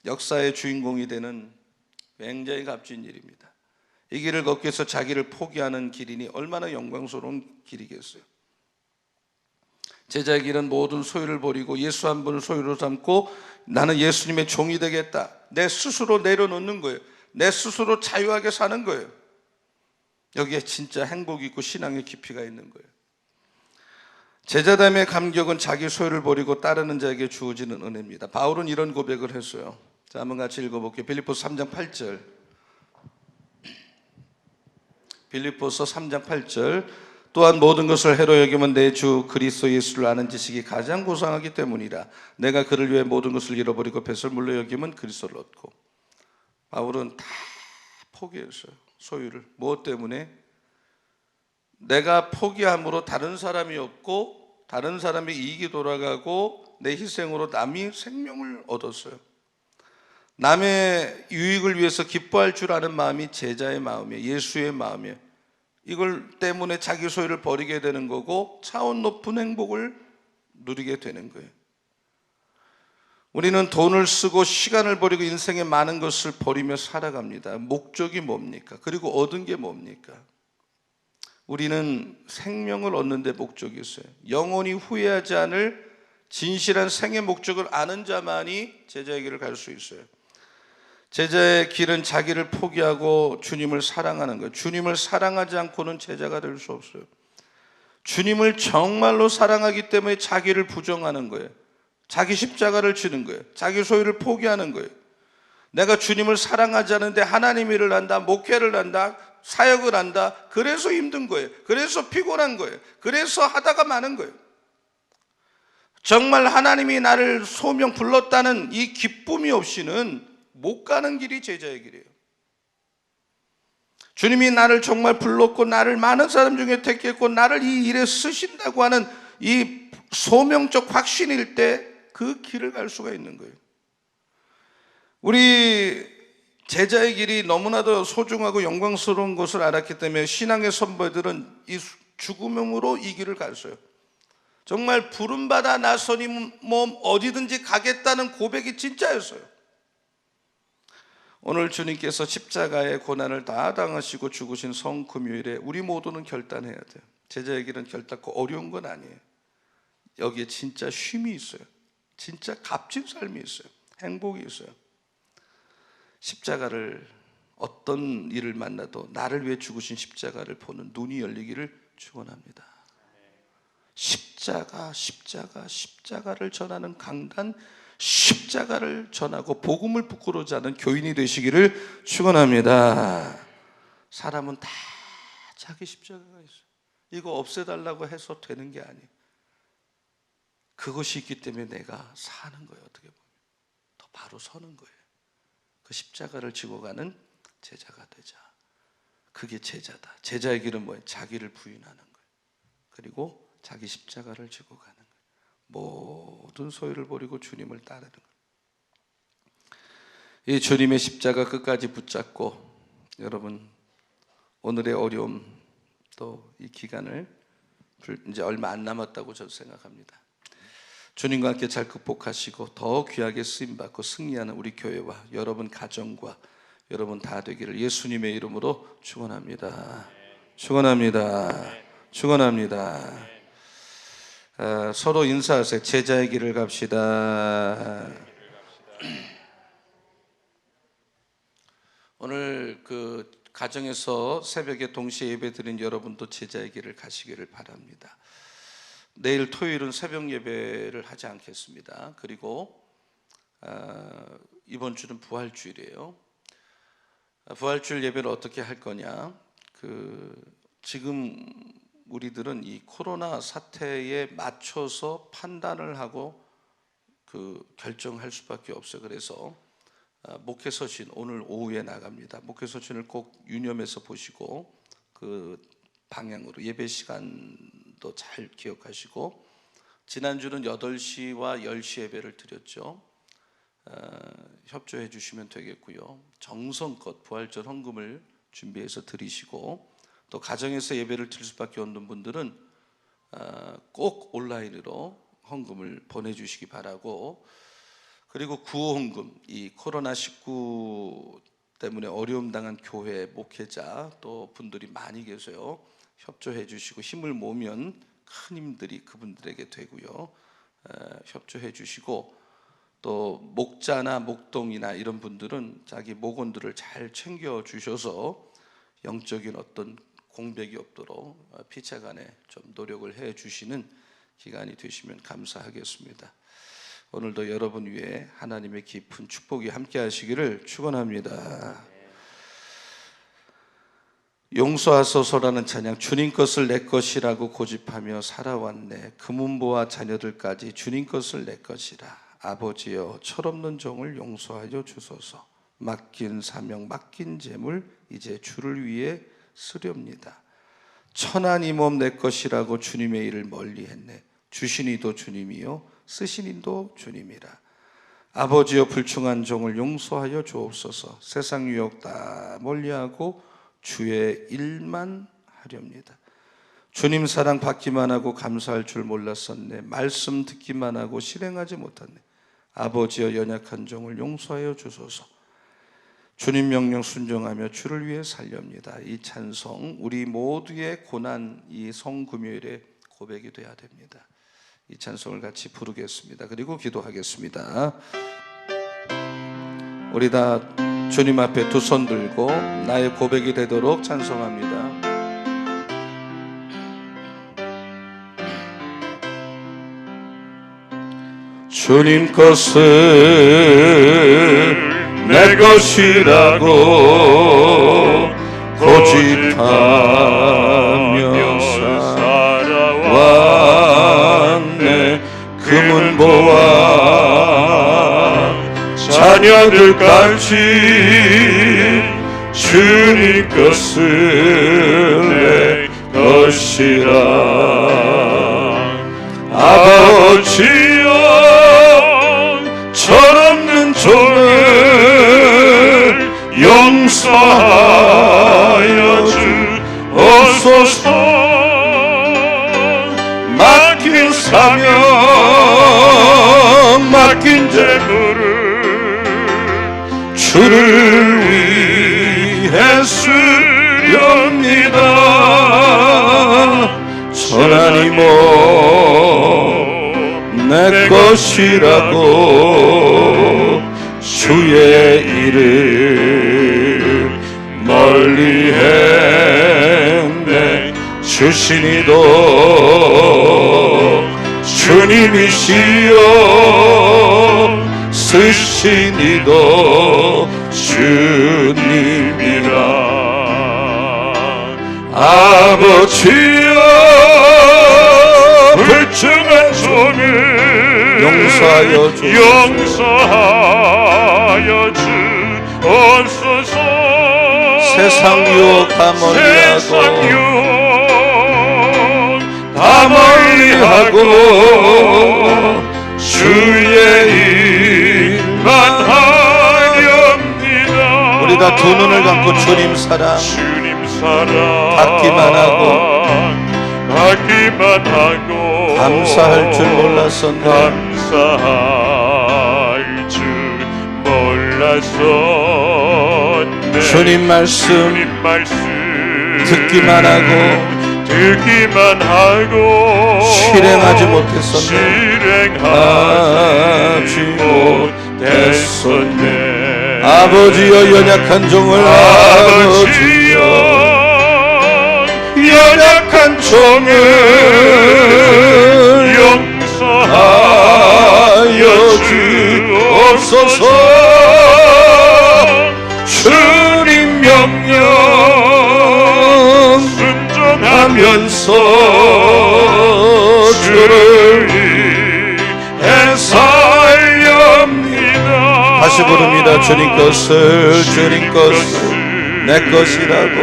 역사의 주인공이 되는 굉장히 값진 일입니다. 이 길을 걷기 위해서 자기를 포기하는 길이니 얼마나 영광스러운 길이겠어요. 제자의 길은 모든 소유를 버리고 예수 한 분을 소유로 삼고 나는 예수님의 종이 되겠다. 내 스스로 내려놓는 거예요. 내 스스로 자유하게 사는 거예요. 여기에 진짜 행복이 있고 신앙의 깊이가 있는 거예요. 제자됨의 감격은 자기 소유를 버리고 따르는 자에게 주어지는 은혜입니다. 바울은 이런 고백을 했어요. 자, 한번 같이 읽어볼게요. 빌립보서 3장 8절. 빌립보서 3장 8절. 또한 모든 것을 해로 여기면 내 주 그리스도 예수를 아는 지식이 가장 고상하기 때문이라. 내가 그를 위해 모든 것을 잃어버리고 배설물로 여기면 그리스도를 얻고. 바울은 다 포기했어요. 소유를. 무엇 때문에? 내가 포기함으로 다른 사람이 없고 다른 사람의 이익이 돌아가고 내 희생으로 남이 생명을 얻었어요. 남의 유익을 위해서 기뻐할 줄 아는 마음이 제자의 마음이에요. 예수의 마음이에요. 이걸 때문에 자기 소유를 버리게 되는 거고 차원 높은 행복을 누리게 되는 거예요. 우리는 돈을 쓰고 시간을 버리고 인생의 많은 것을 버리며 살아갑니다. 목적이 뭡니까? 그리고 얻은 게 뭡니까? 우리는 생명을 얻는 데 목적이 있어요. 영원히 후회하지 않을 진실한 생의 목적을 아는 자만이 제자의 길을 갈 수 있어요. 제자의 길은 자기를 포기하고 주님을 사랑하는 거예요. 주님을 사랑하지 않고는 제자가 될 수 없어요. 주님을 정말로 사랑하기 때문에 자기를 부정하는 거예요. 자기 십자가를 지는 거예요. 자기 소유를 포기하는 거예요. 내가 주님을 사랑하지 않는데 하나님 일을 한다, 목회를 한다, 사역을 한다. 그래서 힘든 거예요. 그래서 피곤한 거예요. 그래서 하다가 마는 거예요. 정말 하나님이 나를 소명 불렀다는 이 기쁨이 없이는 못 가는 길이 제자의 길이에요. 주님이 나를 정말 불렀고 나를 많은 사람 중에 택했고 나를 이 일에 쓰신다고 하는 이 소명적 확신일 때 그 길을 갈 수가 있는 거예요. 우리 제자의 길이 너무나도 소중하고 영광스러운 것을 알았기 때문에 신앙의 선배들은 이 죽음으로 이 길을 갔어요. 정말 부름받아 나서니 뭐 어디든지 가겠다는 고백이 진짜였어요. 오늘 주님께서 십자가의 고난을 다 당하시고 죽으신 성금요일에 우리 모두는 결단해야 돼요. 제자의 길은 결단코 어려운 건 아니에요. 여기에 진짜 쉼이 있어요. 진짜 값진 삶이 있어요. 행복이 있어요. 십자가를 어떤 일을 만나도 나를 위해 죽으신 십자가를 보는 눈이 열리기를 축원합니다. 십자가를 전하는 강단, 십자가를 전하고 복음을 부끄러워하지 않는 교인이 되시기를 축원합니다. 사람은 다 자기 십자가가 있어요. 이거 없애달라고 해서 되는 게 아니에요. 그것이 있기 때문에 내가 사는 거예요. 어떻게 보면 더 바로 서는 거예요. 그 십자가를 지고 가는 제자가 되자. 그게 제자다. 제자의 길은 뭐예요? 자기를 부인하는 거예요. 그리고 자기 십자가를 지고 가는 거예요. 모든 소유를 버리고 주님을 따르는 거예요. 이 주님의 십자가 끝까지 붙잡고 여러분 오늘의 어려움 또 이 기간을 이제 얼마 안 남았다고 저는 생각합니다. 주님과 함께 잘 극복하시고 더 귀하게 쓰임받고 승리하는 우리 교회와 여러분 가정과 여러분 다 되기를 예수님의 이름으로 축원합니다. 축원합니다. 축원합니다. 서로 인사하세요. 제자의 길을 갑시다. 오늘 그 가정에서 새벽에 동시에 예배 드린 여러분도 제자의 길을 가시기를 바랍니다. 내일 토요일은 새벽 예배를 하지 않겠습니다. 그리고 이번 주는 부활주일이에요. 부활주일 예배를 어떻게 할 거냐? 지금 우리들은 이 코로나 사태에 맞춰서 판단을 하고 결정할 수밖에 없어요. 그래서 목회서신 오늘 오후에 나갑니다. 목회서신을 꼭 유념해서 보시고 그 방향으로 예배 시간도 잘 기억하시고 지난주는 8시와 10시 예배를 드렸죠. 협조해 주시면 되겠고요. 정성껏 부활절 헌금을 준비해서 드리시고 또 가정에서 예배를 드릴 수밖에 없는 분들은 꼭 온라인으로 헌금을 보내주시기 바라고 그리고 구호 헌금 이 코로나19 때문에 어려움 당한 교회 목회자 또 분들이 많이 계세요. 협조해 주시고 힘을 모으면 큰 힘들이 그분들에게 되고요. 협조해 주시고 또 목자나 목동이나 이런 분들은 자기 목원들을 잘 챙겨 주셔서 영적인 어떤 공백이 없도록 피차간에 좀 노력을 해 주시는 기간이 되시면 감사하겠습니다. 오늘도 여러분 위에 하나님의 깊은 축복이 함께 하시기를 축원합니다. 용서하소서라는 찬양, 주님 것을 내 것이라고 고집하며 살아왔네. 금은보와 자녀들까지 주님 것을 내 것이라. 아버지여 철없는 종을 용서하여 주소서. 맡긴 사명 맡긴 재물 이제 주를 위해 쓰렵니다. 천한 이 몸 내 것이라고 주님의 일을 멀리했네. 주신 이도 주님이요 쓰신 이도 주님이라. 아버지여 불충한 종을 용서하여 주옵소서. 세상 유혹 다 멀리하고 주의 일만 하렵니다. 주님 사랑 받기만 하고 감사할 줄 몰랐었네. 말씀 듣기만 하고 실행하지 못했네. 아버지여 연약한 종을 용서하여 주소서. 주님 명령 순종하며 주를 위해 살렵니다. 이 찬송 우리 모두의 고난 이 성금요일의 고백이 되어야 됩니다. 이 찬송을 같이 부르겠습니다. 그리고 기도하겠습니다. 우리 다 주님 앞에 두 손 들고 나의 고백이 되도록 찬송합니다. 주님 것을 내 것이라고 고집하며 살아왔네. 금은보와 자녀들까지 주님 것을 내 것이라. 아버지여 철없는 종을 용서하여 주옵소서. 맡긴 사명 맡긴 재물을 주를 위해 쓰렵니다. 천하니 내 것이라고 주의 이름 멀리 했네. 주신이도 주님이시여 쓰신이도 주님이라. 아버지여 불충한 종을 용서하여 주옵소서. 세상 유혹 다 멀리하고 주의 일만 하렵니다. 우리 다 두 눈을 감고 주님 사랑 받기만 하고 감사할 줄 몰랐었네. 주님 말씀 듣기만 하고 실행하지 못했었네. 아버지여 연약한 종을 연약한 종을 용서하여 주옵소서. 주님 명령 순종하면서 주를 위해 살렵니다. 다시 부릅니다. 주님 것을 내 것이라고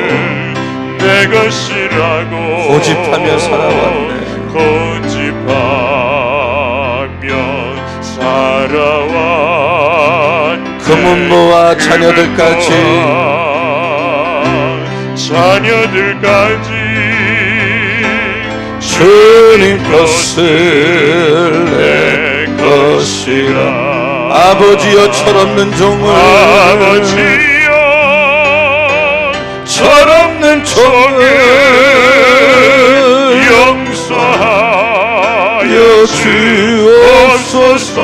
고집하며 살아왔네. 금은보와 자녀들까지 주님 것을 내 것이라. 아버지여 철없는 종을 용서하여 주옵소서.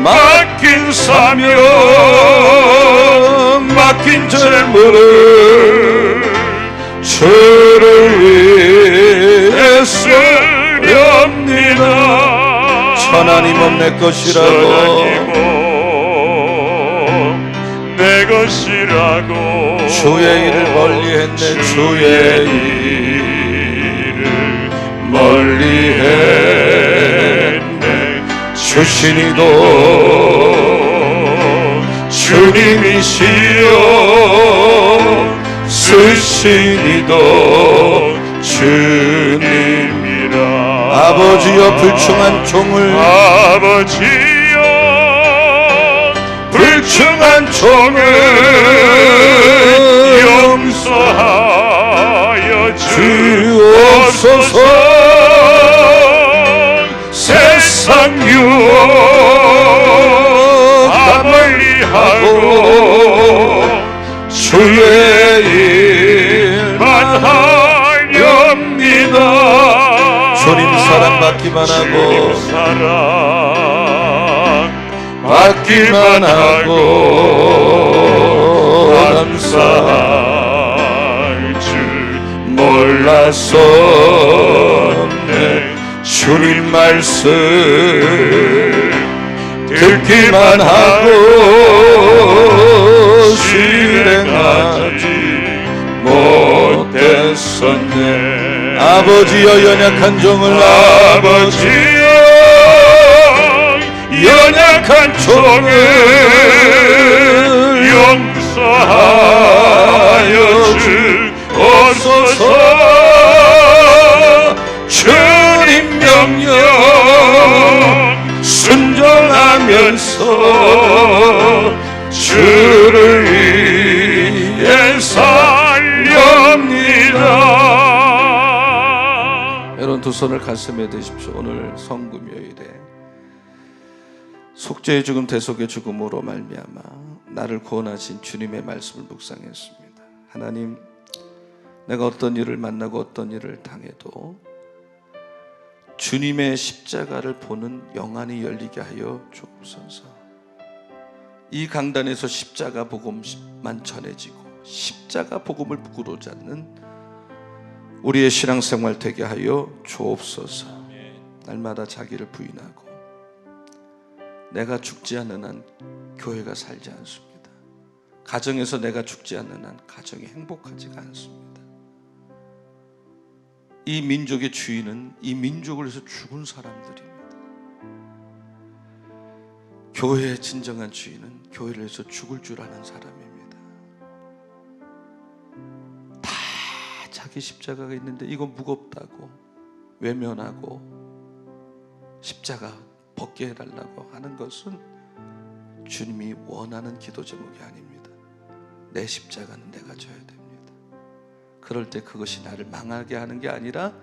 맡긴 사명 맡긴 재물을 주를 위해 쓰렵니다. 천하니 내 것이라고 주의 일을 멀리했네. 주의 일을 멀리했네. 주신이도 주님이시여 쓰신이도 주님이라. 아버지여 불충한 종을 용서하여 주옵소서. 세상 가만히 하고 주의 일만 하렵니다. 주님 사랑 받기만 하고 사랑 받기만 하고 감사할 줄 몰랐었네. 주님 말씀 듣기만 하고 실행하지 못했었네. 아버지여 연약한 종을 아버지여 연약한 종을 용서하여 주옵소서. 주님 명령 순종하면서 주를 위해 살렵니다. 여러분 두 손을 가슴에 대십시오. 오늘 성금요일에 속죄의 죽음 대속의 죽음으로 말미암아 나를 구원하신 주님의 말씀을 묵상했습니다. 하나님, 내가 어떤 일을 만나고 어떤 일을 당해도 주님의 십자가를 보는 영안이 열리게 하여 주옵소서. 이 강단에서 십자가 복음만 전해지고 십자가 복음을 부끄러워하지 않는 우리의 신앙생활 되게 하여 주옵소서. 날마다 자기를 부인하고 내가 죽지 않는 한 교회가 살지 않습니다. 가정에서 내가 죽지 않는 한 가정이 행복하지가 않습니다. 이 민족의 주인은 이 민족을 위해서 죽은 사람들입니다. 교회의 진정한 주인은 교회를 위해서 죽을 줄 아는 사람입니다. 다 자기 십자가가 있는데 이건 무겁다고 외면하고 십자가 벗게 해달라고 하는 것은 주님이 원하는 기도 제목이 아닙니다. 내 십자가는 내가 져야 됩니다. 그럴 때 그것이 나를 망하게 하는 게 아니라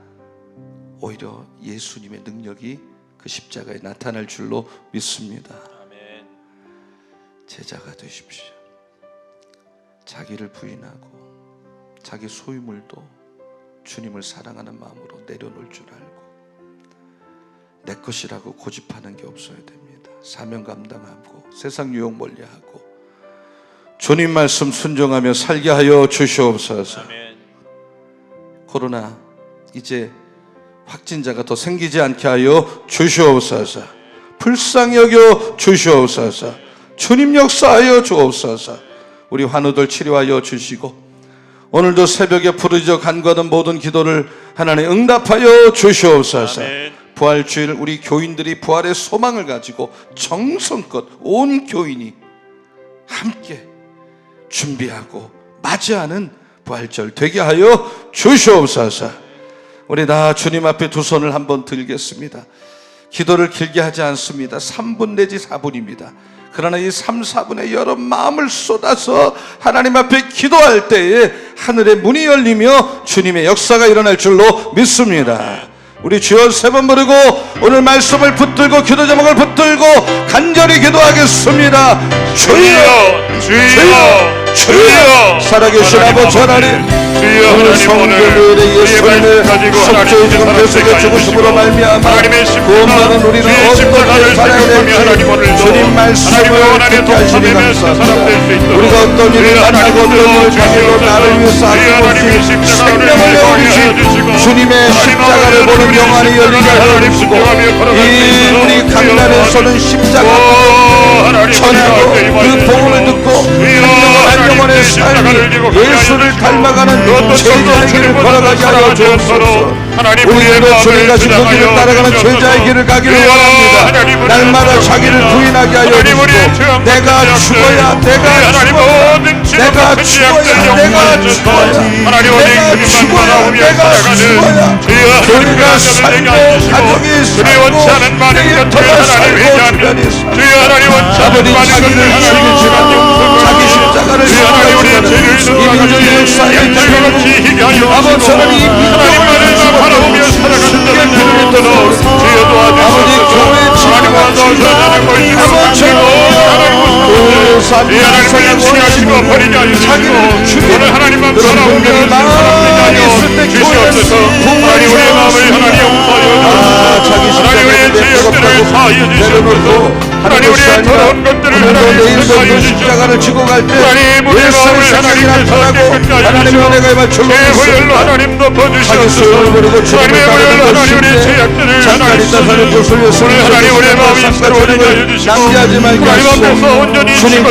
오히려 예수님의 능력이 그 십자가에 나타날 줄로 믿습니다. 아멘. 제자가 되십시오. 자기를 부인하고 자기 소유물도 주님을 사랑하는 마음으로 내려놓을 줄 알고 내 것이라고 고집하는 게 없어야 됩니다. 사명 감당하고 세상 유혹 멀리하고 주님 말씀 순종하며 살게 하여 주시옵소서. 아멘. 코로나 이제 확진자가 더 생기지 않게 하여 주시옵소서. 불쌍히 여겨 주시옵소서. 주님 역사하여 주옵소서. 우리 환우들 치료하여 주시고 오늘도 새벽에 부르짖어 간구하던 모든 기도를 하나님 응답하여 주시옵소서. 아멘. 부활주일 우리 교인들이 부활의 소망을 가지고 정성껏 온 교인이 함께 준비하고 맞이하는 부활절 되게 하여 주시옵소서. 우리 다 주님 앞에 두 손을 한번 들겠습니다. 기도를 길게 하지 않습니다. 3분 내지 4분입니다. 그러나 이 3, 4분에 여러 마음을 쏟아서 하나님 앞에 기도할 때에 하늘의 문이 열리며 주님의 역사가 일어날 줄로 믿습니다. 우리 주여 세 번 부르고 오늘 말씀을 붙들고 기도 제목을 붙들고 간절히 기도하겠습니다. 주여 주여 주여 살아계신 아버지 하나님, 오늘 성교회의 예수님의 속죄의 죽음 대속의 죽으심으로 말미암아 구원받은 우리는 어떻게 살아야 될지 주님 말씀을 듣게 하시니 감사합니다. 우리가 어떤 일을 만나고 어떤 일을 당해도 나를 위해서 아낌없이 생명을 내어주신 주님의 십자가를 보는 영안이 열리게 하여 주시고 이 우리 강단에서는 십자가 전하고 그 복음을 듣고 한 영혼의 삶이 예수를 닮아가는 제자의 길을 걸어가게 하여 주옵소서. 우리들도 주님과 주신 길을 따라가는 제자의 길을 가기를 원합니다. 날마다 자기를 부인하게 하여 주시고 내가 죽어야 내가 죽어야 내가 죽어야 내가 죽어야 내가 죽어야 교회가 살고 가족이 살고 내일터가 살고 주변이 살고 아버지 자기를 죽이시고 자기 십자가를 지어가시는 이 민족의 역사에 대하여 아버지처럼 이 민족을 바라보며 살아가는 자를 주의 도와주시옵소서. 아버지 교회 하나님 와서 이 하나님 취하시고 버리지 않으시고 오늘 하나님만 바라보며 사랑하여 주시옵소서. 하나님 우리의 마음을 하나님 용서하여 주시옵소서. 하나님 우리의 죄악들을 사하여 주시옵소서. 하나님 우리의 더러운 것들을 하나님 사하여 주시옵소서. 하나님 우리의 마음을 하나님께서 깨끗하게 하시고 죄호열로 하나님 덮어주시옵소서. 하나님의 호열로 하나님 우리의 죄악들을 하나님 쏟으시옵소서. 오늘 하나님 우리의 마음이 새로워지게 하여 주시고 하나님 앞에서 온전히 치고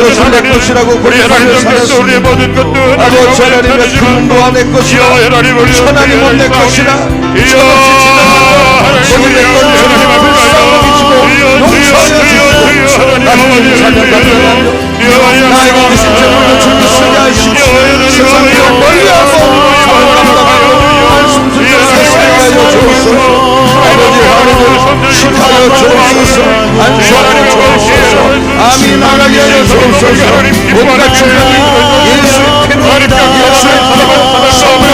우리 하나님 앞에서 우리의 모든 것도 아버지 하나님의 근무와 내 것이라 하나님은 내 것이라 하나님은 내 것이라 용서하여 주시옵소서. 하나님 찬양합니다. 나에게 계신 제물로 주님 쓰게 하시고 세상을 멀리하고 말씀 듣는 세상에 하여 주옵소서. 아버지 하나님을 시하여 주옵소서. 안수하여 주옵소서. 아미 나가게 하여 주옵소서. 온갖 주님이 예수의 피로 예수의 피로 싸움을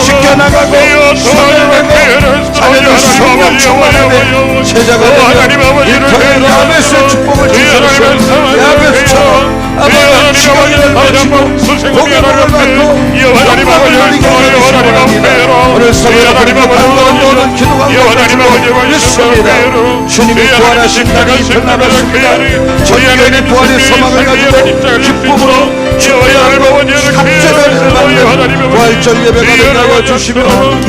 지켜나가고 선을 자녀들 성령 충만하며 제자가 되며 일터에 야베스의 축복을 주셔서 야베스처럼 아버지 시간을 가지고 복음을 받고 영광을 누리게 해주시기 바랍니다. 오늘 성령을 받는 모든 기도가 믿습니다. 주님이 부활하신 날이 끝나갔습니다. 전교회는 부활의 소망을 가지고 기쁨으로 주님의 갑절을 받는 부활절 예배가 되게 하여 주시며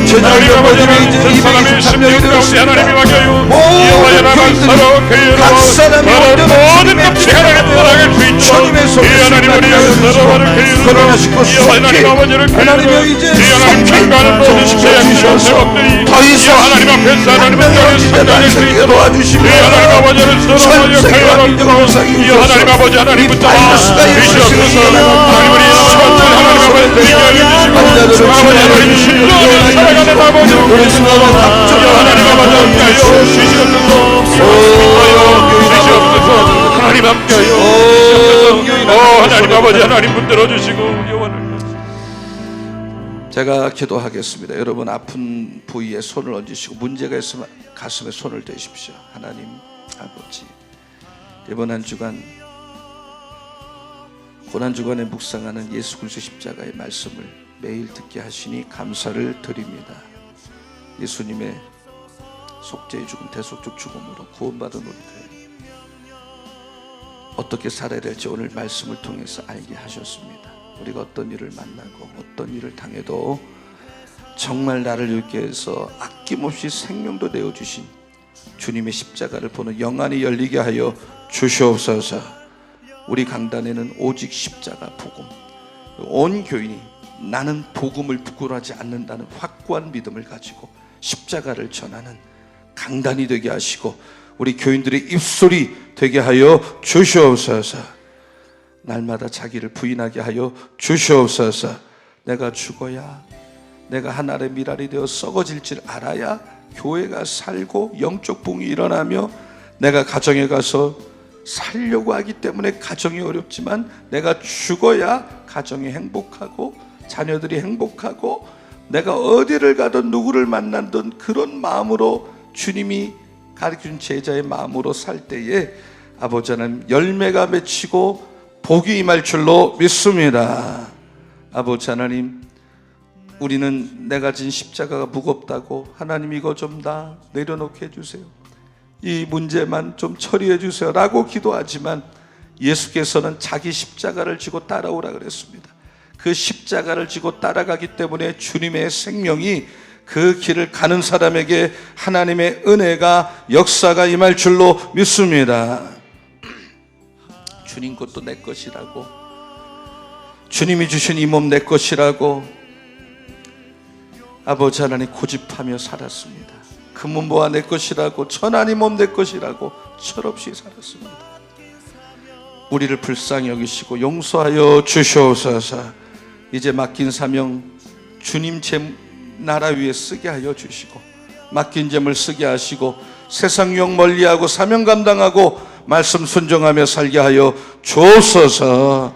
제자의 모임이 이제 223명이 되었습니다. 모든 교인들이 각 사람이 온전한 주님의 피가 주님의 손을 쓰고 걸어나시고 속히 하나님여 이제 속히 지켜주셔서 더 이상 하나님의 지대단에서 도와주시며 전 세계와 민족을 우상이옵소서. 이 바이러스가 예수님을 하나님 우리 손을 하나님 앞에 환자들을 치료해주시고 우리 수고와 각종 하나님 앞에 주시옵소서. 하나님 함께하여 하나님 아버지 하나님 붙들어 주시고 영원을 제가 기도하겠습니다. 여러분 아픈 부위에 손을 얹으시고 문제가 있으면 가슴에 손을 대십시오. 하나님 아버지 이번 한 주간 고난주간에 묵상하는 예수 그리스도 십자가의 말씀을 매일 듣게 하시니 감사를 드립니다. 예수님의 속죄의 죽음 대속적 죽음으로 구원받은 우리들 어떻게 살아야 될지 오늘 말씀을 통해서 알게 하셨습니다. 우리가 어떤 일을 만나고 어떤 일을 당해도 정말 나를 위해 해서 아낌없이 생명도 내어주신 주님의 십자가를 보는 영안이 열리게 하여 주시옵소서. 우리 강단에는 오직 십자가 복음, 온 교인이 나는 복음을 부끄러워하지 않는다는 확고한 믿음을 가지고 십자가를 전하는 강단이 되게 하시고 우리 교인들의 입술이 되게 하여 주시옵소서. 날마다 자기를 부인하게 하여 주시옵소서. 내가 죽어야 내가 한 알의 밀알이 되어 썩어질 줄 알아야 교회가 살고 영적 붕이 일어나며 내가 가정에 가서 살려고 하기 때문에 가정이 어렵지만 내가 죽어야 가정이 행복하고 자녀들이 행복하고 내가 어디를 가든 누구를 만나든 그런 마음으로 주님이 가르쳐준 제자의 마음으로 살 때에 아버지 하나님 열매가 맺히고 복이 임할 줄로 믿습니다. 아버지 하나님 우리는 내가 진 십자가가 무겁다고 하나님 이거 좀 다 내려놓게 해주세요. 이 문제만 좀 처리해 주세요 라고 기도하지만 예수께서는 자기 십자가를 지고 따라오라 그랬습니다. 그 십자가를 지고 따라가기 때문에 주님의 생명이 그 길을 가는 사람에게 하나님의 은혜가 역사가 임할 줄로 믿습니다. 주님 것도 내 것이라고 주님이 주신 이 몸 내 것이라고 아버지 하나님 고집하며 살았습니다. 금은보화 내 것이라고 천하니 몸 내 것이라고 철없이 살았습니다. 우리를 불쌍히 여기시고 용서하여 주시옵소서. 이제 맡긴 사명 주님 제 나라 위에 쓰게 하여 주시고 맡긴 점을 쓰게 하시고 세상 유혹 멀리하고 사명 감당하고 말씀 순종하며 살게 하여 주옵소서.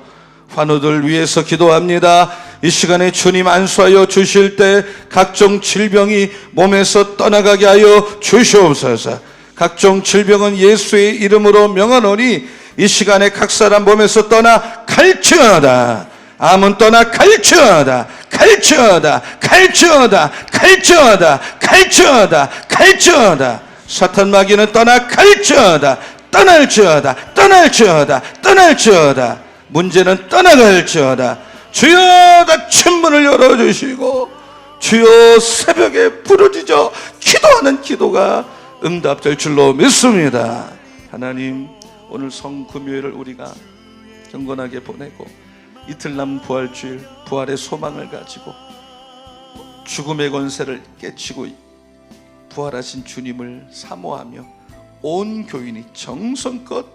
환우들 위해서 기도합니다. 이 시간에 주님 안수하여 주실 때 각종 질병이 몸에서 떠나가게 하여 주시옵소서. 각종 질병은 예수의 이름으로 명하노니 이 시간에 각 사람 몸에서 떠나 갈지어다. 암은 떠나 갈지어다. 갈지어다. 갈지어다. 갈지어다. 갈지어다. 갈지어다. 사탄 마귀는 떠나 갈지어다. 떠날지어다. 떠날지어다. 떠날지어다. 문제는 떠나갈지어다. 주여 닫힌 문을 열어주시고 주여 새벽에 부르짖어 기도하는 기도가 응답될 줄로 믿습니다. 하나님, 오늘 성금요일을 우리가 경건하게 보내고 이틀 남은 부활주일, 부활의 소망을 가지고 죽음의 권세를 깨치고 부활하신 주님을 사모하며 온 교인이 정성껏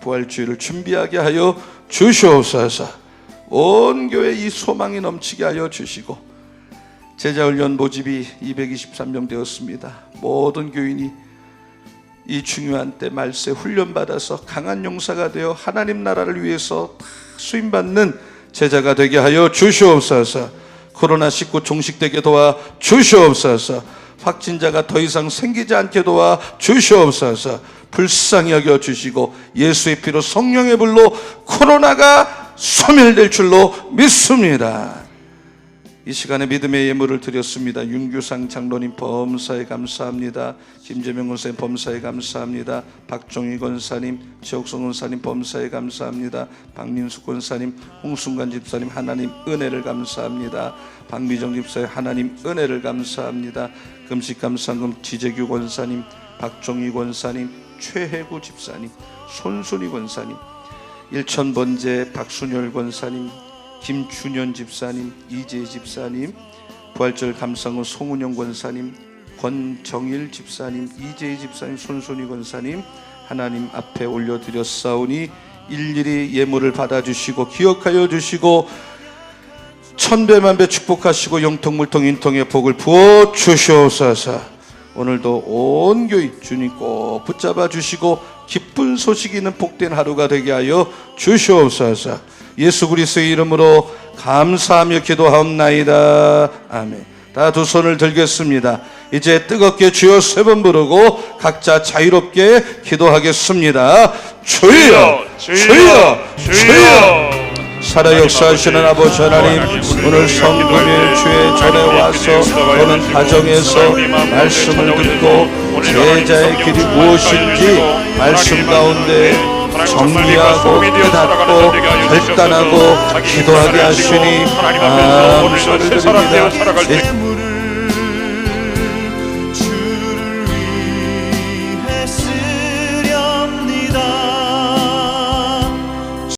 부활주일을 준비하게 하여 주시옵소서. 온 교회 이 소망이 넘치게 하여 주시고 제자훈련 모집이 223명 되었습니다. 모든 교인이 이 중요한 때 말세 훈련받아서 강한 용사가 되어 하나님 나라를 위해서 수임받는 제자가 되게 하여 주시옵소서. 코로나19 종식되게 도와 주시옵소서. 확진자가 더 이상 생기지 않게 도와 주시옵소서. 불쌍히 여겨 주시고 예수의 피로 성령의 불로 코로나가 소멸될 줄로 믿습니다. 이 시간에 믿음의 예물을 드렸습니다. 윤규상 장로님 범사에 감사합니다. 김재명 권사님 범사에 감사합니다. 박종희 권사님, 지옥성 권사님 범사에 감사합니다. 박민숙 권사님, 홍순관 집사님 하나님 은혜를 감사합니다. 박미정 집사님 하나님 은혜를 감사합니다. 금식감상금 지재규 권사님, 박종희 권사님, 최혜구 집사님, 손순희 권사님, 일천번제 박순열 권사님, 김준현 집사님, 이재 집사님, 부활절 감상은 송은영 권사님, 권정일 집사님, 이재 집사님, 손순희 권사님 하나님 앞에 올려드렸사오니 일일이 예물을 받아주시고 기억하여 주시고 천배만배 축복하시고 영통물통 인통의 복을 부어 주시옵소서. 오늘도 온 교인 주님 꼭 붙잡아 주시고 기쁜 소식이 있는 복된 하루가 되게 하여 주시옵소서. 예수 그리스도의 이름으로 감사하며 기도하옵나이다. 아멘. 다 두 손을 들겠습니다. 이제 뜨겁게 주여 3번 부르고 각자 자유롭게 기도하겠습니다. 주여, 주여, 주여. 살아 역사하시는 아버지 하나님, 오늘 성금요일 주의 절에 와서 또는 가정에서 말씀을 듣고 제자의 길이 무엇인지 말씀 가운데 정리하고 깨닫고 결단하고 기도하게 하시니 감사를 드립니다.